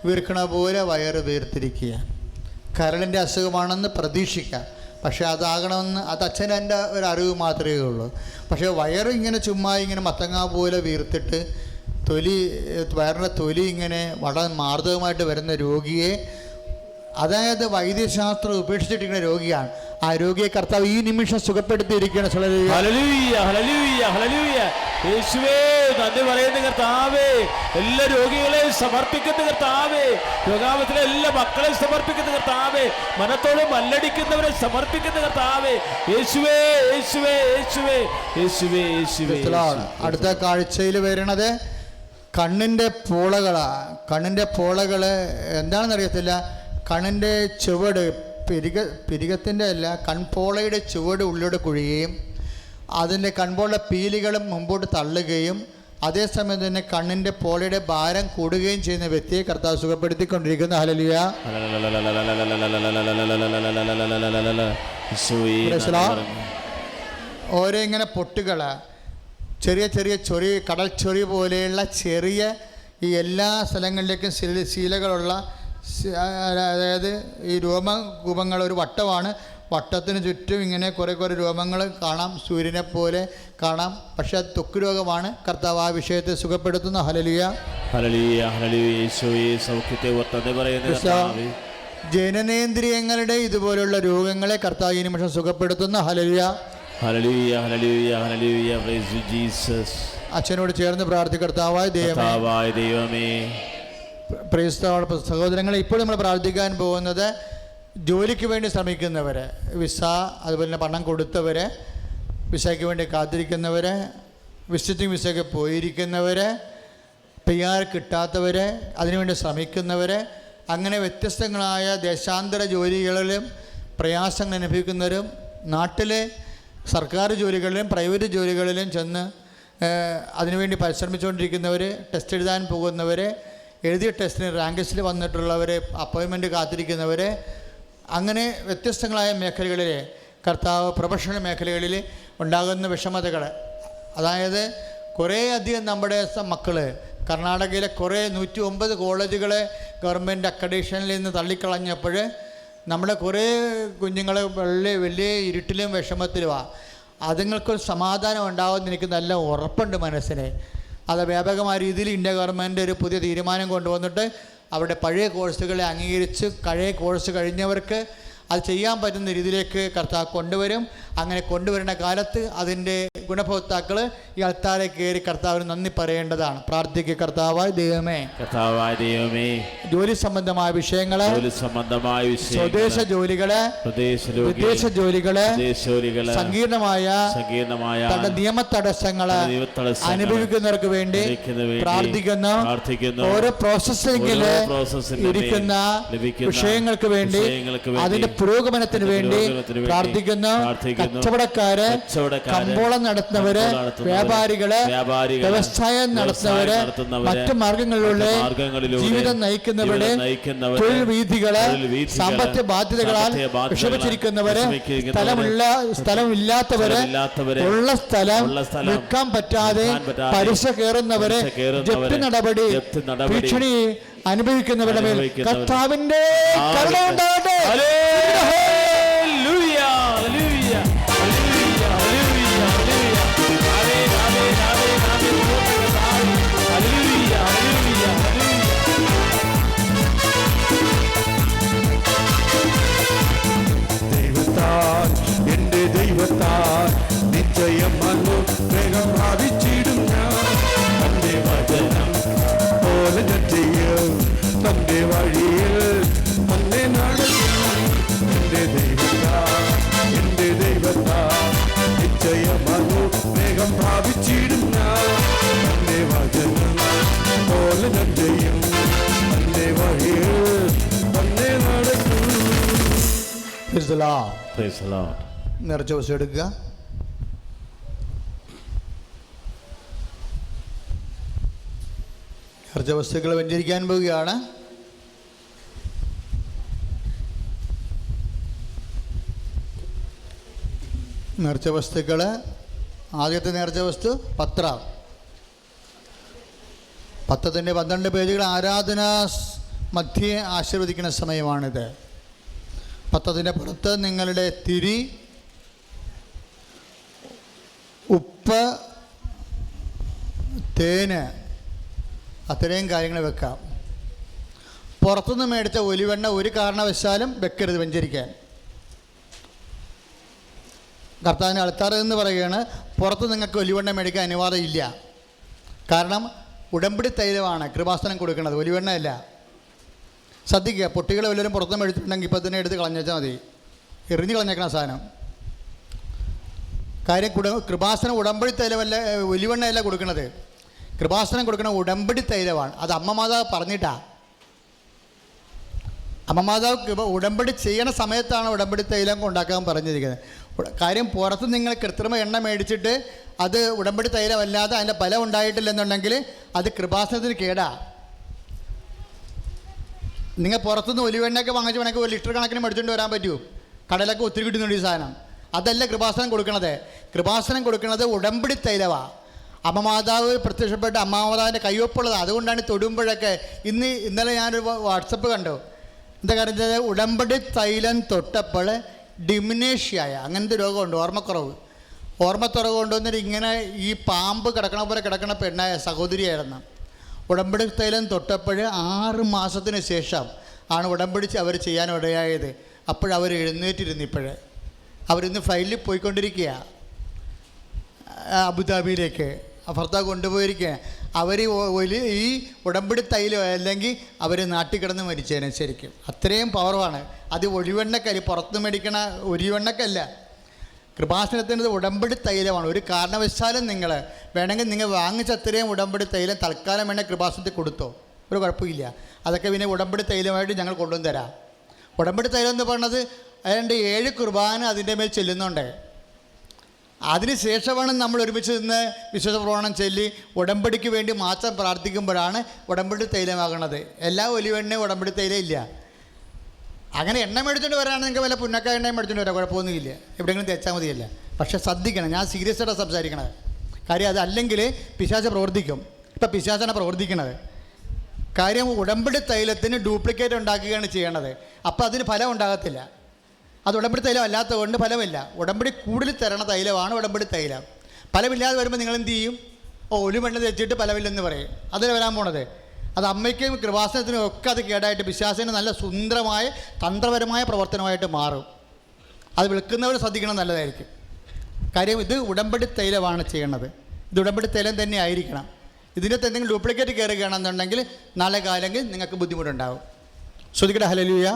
വീർക്കണ പോലെ വയറ് വീർത്തിരിക്കുക. കരളിൻ്റെ അസുഖമാണെന്ന് പ്രതീക്ഷിക്കാം, പക്ഷേ അതാകണമെന്ന് അത് അച്ഛൻ്റെ ഒരു അറിവ് മാത്രമേ ഉള്ളൂ. പക്ഷേ വയറിങ്ങനെ ചുമ്മാ ഇങ്ങനെ മത്തങ്ങ പോലെ വീർത്തിട്ട് വയറിൻ്റെ തൊലി ഇങ്ങനെ വളരെ മാർദ്ദവമായിട്ട് വരുന്ന രോഗിയെ, അതായത് വൈദ്യശാസ്ത്രം ഉപേക്ഷിച്ചിരിക്കുന്ന രോഗിയാണ്. ആ രോഗിയെ കർത്താവ് ഈ നിമിഷം സുഖപ്പെടുത്തിയിരിക്കുകയാണ്. Hallelujah, hallelujah, hallelujah. യേശുവേ നന്ദി പറയുന്ന കർത്താവേ, എല്ലാ രോഗികളെയും സമർപ്പിക്കുന്ന കർത്താവേ, രോഗാവത്തിലെ എല്ലാ മക്കളെയും സമർപ്പിക്കുന്ന കർത്താവേ, മനത്തോട് മല്ലടിക്കുന്നവരെ സമർപ്പിക്കുന്ന കർത്താവേ, യേശുവേ യേശുവേ യേശുവേ യേശുവേ യേശുവേ. അടുത്ത കാഴ്ചയിൽ വരുന്നത് കണ്ണിൻ്റെ പോളകളാണ്. കണ്ണിൻ്റെ പോളകൾ എന്താണെന്നറിയത്തില്ല. കണ്ണിൻ്റെ ചുവട് പിരികത്തിൻ്റെ അല്ല, കൺപോളയുടെ ചുവട് ഉള്ളിലൂടെ കുഴിയുകയും അതിൻ്റെ കൺപോള പീലികളും മുമ്പോട്ട് തള്ളുകയും അതേസമയം തന്നെ കണ്ണിൻ്റെ പോളയുടെ ഭാരം കൂടുകയും ചെയ്യുന്ന വ്യക്തിയെ കർത്താവ് സുഖപ്പെടുത്തിക്കൊണ്ടിരിക്കുന്നു. ഹല്ലേലൂയ. ഓരോ ഇങ്ങനെ പൊട്ടുകൾ, ചെറിയ ചെറിയ ചൊറി, കടൽ ചൊറി പോലെയുള്ള ചെറിയ ഈ എല്ലാ സ്ഥലങ്ങളിലേക്കും ശീലകളുള്ള, അതായത് ഈ രോമകൂപങ്ങൾ ഒരു വട്ടമാണ്. വട്ടത്തിന് ചുറ്റും ഇങ്ങനെ കുറേ രോമങ്ങൾ കാണാം, സൂര്യനെ പോലെ കാണാം. പക്ഷെ അത് ത്വക്ക് രോഗമാണ്. കർത്താവ് ആ വിഷയത്തെ സുഖപ്പെടുത്തുന്നു. Hallelujah, hallelujah, hallelujah. യേശുവേ സൗഖ്യത്തെ വർത്തന പറയുന്ന കർത്താവേ, ജനനേന്ദ്രിയങ്ങളുടെ ഇതുപോലുള്ള രോഗങ്ങളെ കർത്താവ് ഈ നിമിഷം സുഖപ്പെടുത്തുന്നു. Hallelujah, hallelujah, hallelujah, hallelujah. Praise you Jesus. അച്ഛനോട് ചേർന്ന് പ്രാർത്ഥിക്കർത്താവായ ദൈവമേ. സഹോദരങ്ങളെ, ഇപ്പോൾ നമ്മൾ പ്രാർത്ഥിക്കാൻ പോകുന്നത് ജോലിക്ക് വേണ്ടി ശ്രമിക്കുന്നവർ, വിസ, അതുപോലെ തന്നെ പണം കൊടുത്തവർ, വിസയ്ക്ക് വേണ്ടി കാത്തിരിക്കുന്നവർ, വിസിറ്റിംഗ് വിസയ്ക്ക് പോയിരിക്കുന്നവർ, PR കിട്ടാത്തവർ, അതിനുവേണ്ടി ശ്രമിക്കുന്നവർ, അങ്ങനെ വ്യത്യസ്തങ്ങളായ ദേശാന്തര ജോലികളിലും പ്രയാസങ്ങൾ അനുഭവിക്കുന്നവരും, നാട്ടിലെ സർക്കാർ ജോലികളിലും പ്രൈവറ്റ് ജോലികളിലും ചെന്ന് അതിനുവേണ്ടി പരിശ്രമിച്ചുകൊണ്ടിരിക്കുന്നവർ, ടെസ്റ്റ് എഴുതാൻ പോകുന്നവർ, എഴുതിയ ടെസ്റ്റിന് റാങ്ക് ലിസ്റ്റിൽ വന്നിട്ടുള്ളവർ, അപ്പോയിൻമെൻറ്റ് കാത്തിരിക്കുന്നവർ, അങ്ങനെ വ്യത്യസ്തങ്ങളായ മേഖലകളിൽ കർത്താവ് പ്രൊഫഷണൽ മേഖലകളിൽ ഉണ്ടാകുന്ന വിഷമതകൾ, അതായത് കുറേ അധികം നമ്മുടെ മക്കൾ കർണാടകയിലെ കുറേ 109 കോളേജുകളെ ഗവൺമെൻറ് അക്രഡിറ്റേഷനിൽ നിന്ന് തള്ളിക്കളഞ്ഞപ്പോൾ നമ്മുടെ കുറേ കുഞ്ഞുങ്ങൾ വലിയ ഇരുട്ടിലും വിഷമത്തിലുമാണ്. അതുങ്ങൾക്കൊരു സമാധാനം ഉണ്ടാകുമെന്ന് എനിക്ക് നല്ല ഉറപ്പുണ്ട് മനസ്സിന്. അത് വ്യാപകമായ രീതിയിൽ ഇന്ത്യ ഗവൺമെൻറ് ഒരു പുതിയ തീരുമാനം കൊണ്ടുവന്നിട്ട് അവരുടെ പഴയ കോഴ്സുകളെ അംഗീകരിച്ച് പഴയ കോഴ്സ് കഴിഞ്ഞവർക്ക് അത് ചെയ്യാൻ പറ്റുന്ന രീതിയിലേക്ക് കർത്താവ് കൊണ്ടുവരും. അങ്ങനെ കൊണ്ടുവരുന്ന കാലത്ത് അതിൻ്റെ ഗുണഭോക്താക്കൾ ഈ അൾത്താരെ കയറി കർത്താവിന് നന്ദി പറയേണ്ടതാണ്. പ്രാർത്ഥിക്കുക. കർത്താവായ ദൈവമേ, ജോലി സംബന്ധമായ വിഷയങ്ങള്, സ്വദേശ ജോലികള്, വിദേശ ജോലികള്, സങ്കീർണമായ നിയമ തടസ്സങ്ങള് അനുഭവിക്കുന്നവർക്ക് വേണ്ടി പ്രാർത്ഥിക്കുന്നു. ഓരോ പ്രോസസ്സിംഗില് ഇരിക്കുന്ന വിഷയങ്ങൾക്ക് വേണ്ടി, അതിന്റെ പുരോഗമനത്തിന് വേണ്ടി പ്രാർത്ഥിക്കുന്നു. കച്ചവടക്കാര്, കമ്പോളം നടത്തുന്നവര്, വ്യാപാരികള്, വ്യവസായം നടത്തുന്നവര്, മറ്റു മാർഗങ്ങളിലൂടെ ജീവിതം നയിക്കുന്നവര്, തൊഴിൽ വീഥികള്, സാമ്പത്തിക ബാധ്യതകളാൽ വിഷമിച്ചിരിക്കുന്നവര്, സ്ഥലമില്ലാത്തവര്, ഉള്ള സ്ഥലം വിൽക്കാൻ പറ്റാതെ പലിശ കയറുന്നവര്, ജപ്തി നടപടി, ഭീഷണി അനുഭവിക്കുന്നവരുടെ മേൽ കർത്താവിന്റെ കരുണ ഉണ്ടാകട്ടെ. ദൈവത്താൽ, എന്റെ ദൈവത്താൽ നിശ്ചയം അനുഗ്രഹം പ്രാപിച്ചിടും ഞാൻ. തന്റെ വചനം പോലെ ഞാൻ ചെയ്യും, തന്റെ വഴിയിൽ തന്നെ നടക്കും. എന്റെ ദൈവത്താൽ നിശ്ചയം അനുഗ്രഹം പ്രാപിച്ചിടും ഞാൻ. തന്റെ വചനം പോലെ ഞാൻ ചെയ്യും, തന്റെ വഴിയിൽ തന്നെ നടക്കും. നിറച്ച ദിവസം എടുക്കുക. നിറച്ച വസ്തുക്കൾ വെഞ്ചരിക്കാൻ പോവുകയാണ്. നേർച്ച വസ്തുക്കൾ, ആദ്യത്തെ നേർച്ച വസ്തു പത്രം. പത്രത്തിൻ്റെ 12 പേജുകൾ ആരാധനാ മധ്യേ ആശീർവദിക്കുന്ന സമയമാണിത്. പത്രത്തിൻ്റെ പുറത്ത് നിങ്ങളുടെ തിരി, ഉപ്പ്, തേന്, അത്രയും കാര്യങ്ങൾ വെക്കാം. പുറത്തുനിന്ന് മേടിച്ച ഒലിവെണ്ണ ഒരു കാരണവശാലും വെക്കരുത് വെഞ്ചരിക്കാൻ. കർത്താവിൻ്റെ അൾത്താർ എന്ന് പറയുകയാണ്, പുറത്ത് നിങ്ങൾക്ക് ഒലിവെണ്ണ മേടിക്കാൻ അനുവാദം ഇല്ല. കാരണം ഉടമ്പടി തൈലമാണ് കൃപാസനം കൊടുക്കുന്നത്, ഒലിവെണ്ണയല്ല. ശ്രദ്ധിക്കുക, പൊട്ടികൾ വല്ലവരും പുറത്തുനിന്ന് മേടിച്ചിട്ടുണ്ടെങ്കിൽ ഇപ്പം തന്നെ എടുത്ത് കളഞ്ഞാൽ മതി, എറിഞ്ഞ് കളഞ്ഞേക്കണ സാധനം. കാര്യം കൃപാസനം ഉടമ്പടി തൈലമല്ല, ഒലിവെണ്ണയല്ല കൊടുക്കുന്നത്. കൃപാസനം കൊടുക്കുന്ന ഉടമ്പടി തൈലമാണ്. അത് അമ്മ മാതാവ് പറഞ്ഞിട്ടാ. അമ്മ മാതാവ് ഉടമ്പടി ചെയ്യണ സമയത്താണ് ഉടമ്പടി തൈലം ഉണ്ടാക്കാൻ പറഞ്ഞിരിക്കുന്നത്. കാര്യം പുറത്ത് നിങ്ങൾ കൃത്രിമ എണ്ണ മേടിച്ചിട്ട് അത് ഉടമ്പടി തൈലമല്ലാതെ അതിൻ്റെ ഫലം ഉണ്ടായിട്ടില്ലെന്നുണ്ടെങ്കിൽ അത് കൃപാസനത്തിന് കേടാ. നിങ്ങൾ പുറത്തുനിന്ന് ഒലിവെണ്ണയൊക്കെ വാങ്ങിച്ച് വേണമെങ്കിൽ 1 ലിറ്റർ കണക്കിന് മേടിച്ചുകൊണ്ട് വരാൻ പറ്റുമോ? കടലൊക്കെ ഒത്തിരി കിട്ടുന്നുണ്ട് ഈ സാധനം. അതല്ല കൃപാസനം കൊടുക്കണത്. കൃപാസനം കൊടുക്കുന്നത് ഉടമ്പടി തൈലമാണ്. അമ്മമാതാവ് പ്രത്യക്ഷപ്പെട്ട് അമ്മമാതാവിൻ്റെ കയ്യൊപ്പുള്ളത്. അതുകൊണ്ടാണ് തൊടുമ്പോഴൊക്കെ ഇന്നലെ ഞാനൊരു വാട്സപ്പ് കണ്ടു. എന്താ കാര്യം, ഉടമ്പടി തൈലം തൊട്ടപ്പോൾ ഡിമിനേഷ്യായ അങ്ങനത്തെ രോഗമുണ്ട്, ഓർമ്മക്കുറവ് കൊണ്ടുവന്നിട്ട് ഇങ്ങനെ ഈ പാമ്പ് കിടക്കണ പോലെ കിടക്കണ പെണ്ണായ സഹോദരിയായിരുന്നു. ഉടമ്പടി തൈലം തൊട്ടപ്പോൾ 6 മാസത്തിന് ശേഷം ആണ് ഉടമ്പടി അവർ ചെയ്യാനിടയായത്. അപ്പോഴവർ എഴുന്നേറ്റിരുന്നിപ്പോഴേ അവരിന്ന് ഫ്ലൈറ്റിൽ പോയിക്കൊണ്ടിരിക്കുക അബുദാബിയിലേക്ക്. ഭർത്താവ് കൊണ്ടുപോയിരിക്കുക. അവർ ഈ ഉടമ്പടി തൈലം അല്ലെങ്കിൽ അവർ നാട്ടിൽ കിടന്ന് മരിച്ചേനെ. ശരിക്കും അത്രയും പവറാണ് അത്. ഒലിവെണ്ണക്കല്ല, പുറത്ത് മേടിക്കണ ഒലിവെണ്ണക്കല്ല. കൃപാസനത്തിൻ്റെ ഉടമ്പടി തൈലമാണ്. ഒരു കാരണവശാലും നിങ്ങൾ വേണമെങ്കിൽ നിങ്ങൾ വാങ്ങിച്ച അത്രയും ഉടമ്പടി തൈലം തൽക്കാലം വേണേൽ കൃപാസനത്തിൽ കൊടുത്തോ, ഒരു കുഴപ്പമില്ല. അതൊക്കെ പിന്നെ ഉടമ്പടി തൈലമായിട്ട് ഞങ്ങൾ കൊണ്ടുവന്ന് തരാം. ഉടമ്പടി തൈലം എന്ന് പറഞ്ഞത് അതിൻ്റെ 7 കുർബാന അതിൻ്റെ മേൽ ചെല്ലുന്നുണ്ട്. അതിനുശേഷമാണ് നമ്മൾ ഒരുമിച്ച് നിന്ന് വിശുദ്ധ പ്രമാണം ചൊല്ലി ഉടമ്പടിക്ക് വേണ്ടി മാത്രം പ്രാർത്ഥിക്കുമ്പോഴാണ് ഉടമ്പടി തൈലമാകുന്നത്. എല്ലാ ഒലിവെണ്ണയും ഉടമ്പടി തൈലം ഇല്ല. അങ്ങനെ എണ്ണ മേടിച്ചുകൊണ്ട് വരാണെങ്കിൽ നിങ്ങൾക്ക് വല്ല പുന്നക്ക എണ്ണയും മേടിച്ചുകൊണ്ട് വരാം, കുഴപ്പമൊന്നുമില്ല, എവിടെയെങ്കിലും തേച്ചാൽ മതിയല്ല. പക്ഷെ ശ്രദ്ധിക്കണം, ഞാൻ സീരിയസ് ആയിട്ട് സംസാരിക്കണത്. കാര്യം അതല്ലെങ്കിൽ പിശാച് പ്രവർത്തിക്കും. ഇപ്പം പിശാചാണ് പ്രവർത്തിക്കണത്. കാര്യം ഉടമ്പടി തൈലത്തിന് ഡ്യൂപ്ലിക്കേറ്റ് ഉണ്ടാക്കുകയാണ് ചെയ്യണത്. അപ്പോൾ അതിന് ഫലം ഉണ്ടാകത്തില്ല. അത് ഉടമ്പടി തൈലം അല്ലാത്തത് കൊണ്ട് ഫലമില്ല. ഉടമ്പടി കൂടുതൽ തരണ തൈലമാണ് ഉടമ്പടി തൈലം. ഫലമില്ലാതെ വരുമ്പോൾ നിങ്ങൾ എന്ത് ചെയ്യും? ഒലിവെണ്ണ തെച്ചിട്ട് ഫലമില്ലെന്ന് പറയും. അതിൽ വരാൻ പോണത് അത് അമ്മയ്ക്കും കൃപാസനത്തിനും ഒക്കെ അത് കേടായിട്ട് പിശാചിന് നല്ല സുന്ദരമായ തന്ത്രപരമായ പ്രവർത്തനമായിട്ട് മാറും. അത് വിൽക്കുന്നവർ ശ്രദ്ധിക്കണം, നല്ലതായിരിക്കും. കാര്യം ഇത് ഉടമ്പടി തൈലമാണ് ചെയ്യണത്. ഇത് ഉടമ്പടി തൈലം തന്നെ ആയിരിക്കണം. ഇതിൻ്റെ എന്തെങ്കിലും ഡ്യൂപ്ലിക്കേറ്റ് കയറുകയാണെന്നുണ്ടെങ്കിൽ നാളെ കാലമെങ്കിൽ നിങ്ങൾക്ക് ബുദ്ധിമുട്ടുണ്ടാവും. ശ്രദ്ധിക്കട്ടെ. ഹല്ലേലൂയ.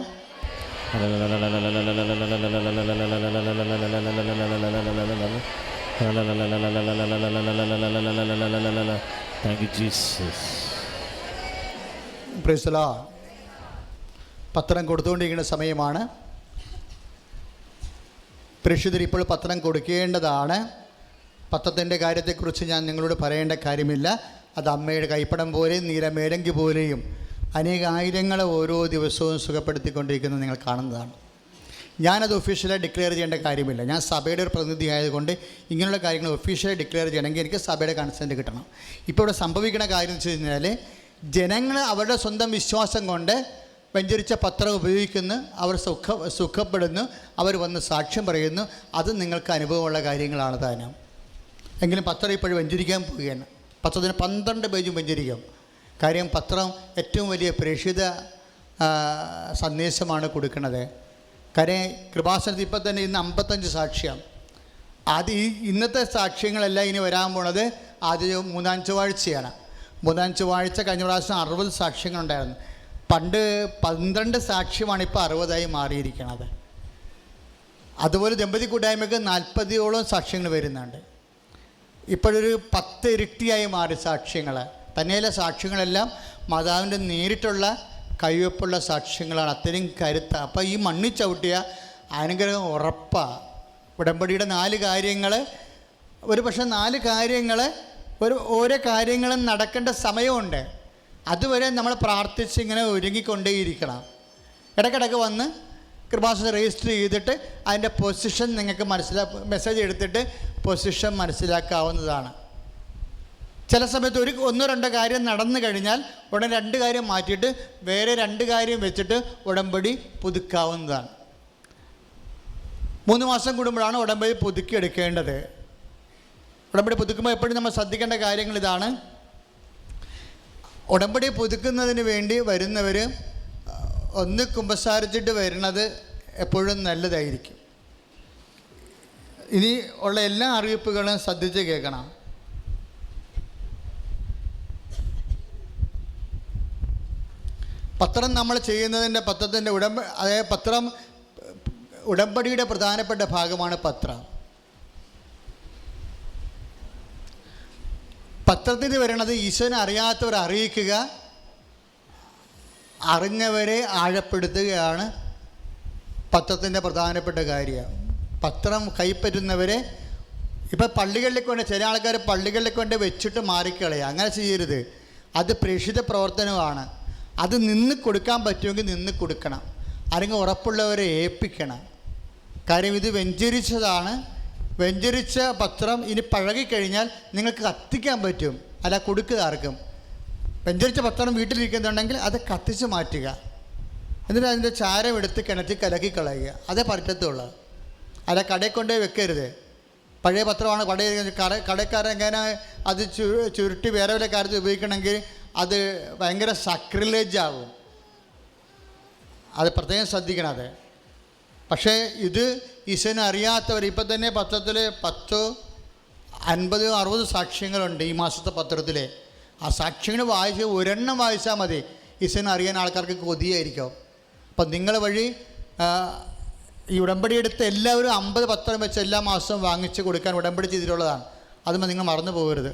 Price the Lord. പത്രം കൊടുത്തുകൊണ്ടിരിക്കുന്ന സമയമാണ്. പ്രേക്ഷിതർ ഇപ്പോൾ പത്രം കൊടുക്കേണ്ടതാണ്. പത്രത്തിൻ്റെ കാര്യത്തെക്കുറിച്ച് ഞാൻ നിങ്ങളോട് പറയേണ്ട കാര്യമില്ല. അത് അമ്മയുടെ കൈപ്പടം പോലെയും നീലമേലങ്കി പോലെയും അനേകായിരങ്ങളെ ഓരോ ദിവസവും സുഖപ്പെടുത്തിക്കൊണ്ടിരിക്കുന്നത് നിങ്ങൾ കാണുന്നതാണ്. ഞാനത് ഒഫീഷ്യലായി ഡിക്ലെയർ ചെയ്യേണ്ട കാര്യമില്ല. ഞാൻ സഭയുടെ ഒരു പ്രതിനിധി ആയതുകൊണ്ട് ഇങ്ങനെയുള്ള കാര്യങ്ങൾ ഒഫീഷ്യലായി ഡിക്ലെയർ ചെയ്യണമെങ്കിൽ എനിക്ക് സഭയുടെ കൺസെൻറ്റ് കിട്ടണം. ഇപ്പോൾ ഇവിടെ സംഭവിക്കുന്ന കാര്യം എന്ന് വെച്ച് കഴിഞ്ഞാൽ ജനങ്ങൾ അവരുടെ സ്വന്തം വിശ്വാസം കൊണ്ട് വെഞ്ചരിച്ച പത്രം ഉപയോഗിക്കുന്നു, അവർ സുഖപ്പെടുന്നു, അവർ വന്ന് സാക്ഷ്യം പറയുന്നു. അത് നിങ്ങൾക്ക് അനുഭവമുള്ള കാര്യങ്ങളാണ് താനും. എങ്കിലും പത്രം ഇപ്പോഴും വെഞ്ചരിക്കാൻ പോവുകയാണ്. പത്രത്തിന് 12 പേജും വെഞ്ചരിക്കും. കാര്യം പത്രം ഏറ്റവും വലിയ പ്രേക്ഷിത സന്ദേശമാണ് കൊടുക്കുന്നത്. കാര്യം കൃപാസനത്തിൽ ഇപ്പം തന്നെ ഇന്ന് 55 സാക്ഷ്യം. ഇന്നത്തെ സാക്ഷ്യങ്ങളെല്ലാം ഇനി വരാൻ പോണത് ആദ്യം 3-ാം ചൊവ്വാഴ്ചയാണ്. 3-ാം ചൊവ്വാഴ്ച കഴിഞ്ഞ പ്രാവശ്യം 60 സാക്ഷ്യങ്ങളുണ്ടായിരുന്നു. പണ്ട് 12 സാക്ഷ്യമാണ് ഇപ്പോൾ 60ആയി മാറിയിരിക്കുന്നത്. അതുപോലെ ദമ്പതി കൂട്ടായ്മയ്ക്ക് 40ഓളം സാക്ഷ്യങ്ങൾ വരുന്നുണ്ട്. ഇപ്പോഴൊരു 10 ഇരട്ടിയായി മാറി സാക്ഷ്യങ്ങൾ. തന്നെയല്ല, സാക്ഷ്യങ്ങളെല്ലാം മാതാവിൻ്റെ നേരിട്ടുള്ള കയ്യൊപ്പുള്ള സാക്ഷ്യങ്ങളാണ്. അത്രയും കരുത്താണ്. അപ്പോൾ ഈ മണ്ണിൽ ചവിട്ടിയ അനുഗ്രഹം ഉറപ്പാണ്. ഉടമ്പടിയുടെ 4 കാര്യങ്ങൾ, ഒരു പക്ഷേ 4 കാര്യങ്ങൾ ഓരോ കാര്യങ്ങളും നടക്കേണ്ട സമയമുണ്ട്. അതുവരെ നമ്മൾ പ്രാർത്ഥിച്ച് ഇങ്ങനെ ഒരുങ്ങിക്കൊണ്ടേയിരിക്കണം. ഇടയ്ക്കിടയ്ക്ക് വന്ന് കൃപാസനം രജിസ്റ്റർ ചെയ്തിട്ട് അതിൻ്റെ പൊസിഷൻ നിങ്ങൾക്ക് മെസ്സേജ് എടുത്തിട്ട് പൊസിഷൻ മനസ്സിലാക്കാവുന്നതാണ്. ചില സമയത്ത് 1-2 കാര്യം നടന്നു കഴിഞ്ഞാൽ ഉടനെ 2 കാര്യം മാറ്റിയിട്ട് വേറെ 2 കാര്യം വെച്ചിട്ട് ഉടമ്പടി പുതുക്കാവുന്നതാണ്. 3 മാസം കൂടുമ്പോഴാണ് ഉടമ്പടി പുതുക്കിയെടുക്കേണ്ടത്. ഉടമ്പടി പുതുക്കുമ്പോൾ എപ്പോഴും നമ്മൾ ശ്രദ്ധിക്കേണ്ട കാര്യങ്ങൾ ഇതാണ്. ഉടമ്പടി പുതുക്കുന്നതിന് വേണ്ടി വരുന്നവർ ഒന്ന് കുമ്പസാരിച്ചിട്ട് വരുന്നത് എപ്പോഴും നല്ലതായിരിക്കും. ഇനി ഉള്ള എല്ലാ അറിയിപ്പുകളും ശ്രദ്ധിച്ച് കേൾക്കണം. പത്രം നമ്മൾ ചെയ്യുന്നതിൻ്റെ പത്രത്തിൻ്റെ അതായത് പത്രം ഉടമ്പടിയുടെ പ്രധാനപ്പെട്ട ഭാഗമാണ് പത്രം. പത്രത്തിൽ വരണത് ഈശോനെ അറിയാത്തവർ അറിയിക്കുക, അറിഞ്ഞവരെ ആഴപ്പെടുത്തുകയാണ് പത്രത്തിൻ്റെ പ്രധാനപ്പെട്ട കാര്യം. പത്രം കൈപ്പറ്റുന്നവരെ ഇപ്പം പള്ളികളിലേക്ക് കൊണ്ട് ചില ആൾക്കാർ പള്ളികളിലേക്ക് കൊണ്ട് വെച്ചിട്ട് മാറിക്കളയുക. അങ്ങനെ ചെയ്യരുത്. അത് പ്രേക്ഷിത പ്രവർത്തനമാണ്. അത് നിന്ന് കൊടുക്കാൻ പറ്റുമെങ്കിൽ നിന്ന് കൊടുക്കണം. അല്ലെങ്കിൽ ഉറപ്പുള്ളവരെ ഏൽപ്പിക്കണം. കാര്യം ഇത് വെഞ്ചരിച്ചതാണ്. വെഞ്ചരിച്ച പത്രം ഇനി പഴകിക്കഴിഞ്ഞാൽ നിങ്ങൾക്ക് കത്തിക്കാൻ പറ്റും. അല്ല കൊടുക്കുക ആർക്കും. വെഞ്ചരിച്ച പത്രം വീട്ടിലിരിക്കുന്നുണ്ടെങ്കിൽ അത് കത്തിച്ച് മാറ്റുക. എന്നിട്ട് അതിൻ്റെ ചാരം എടുത്ത് കിണറ്റിൽ കലക്കി കളയുക. അതേ പറ്റത്തുള്ളൂ. അല്ല കടയിൽ കൊണ്ടേ വെക്കരുത്. പഴയ പത്രമാണ് കടക്കാരൻ എങ്ങനെ അത് ചുരുട്ടി വേറെ വല്ല കാര്യത്തിൽ ഉപയോഗിക്കണമെങ്കിൽ അത് ഭയങ്കര സക്രിലേജ് ആവും. അത് പ്രത്യേകം ശ്രദ്ധിക്കണം. അത് പക്ഷേ ഇത് ഈശോനെ അറിയാത്തവർ ഇപ്പം തന്നെ പത്രത്തിൽ 10, 50, 60 സാക്ഷ്യങ്ങളുണ്ട് ഈ മാസത്തെ പത്രത്തിൽ. ആ സാക്ഷ്യങ്ങൾ വായിച്ച് ഒരെണ്ണം വായിച്ചാൽ മതി. ഈശോനെ അറിയാൻ ആൾക്കാർക്ക് കൊതിയായിരിക്കും. അപ്പം നിങ്ങൾ വഴി ഈ ഉടമ്പടി എടുത്ത് എല്ലാവരും 50 പത്രം വെച്ച് എല്ലാ മാസവും വാങ്ങിച്ച് കൊടുക്കാൻ ഉടമ്പടി ചെയ്തിട്ടുള്ളതാണ്. അതുമ്പോൾ നിങ്ങൾ മറന്നു പോകരുത്.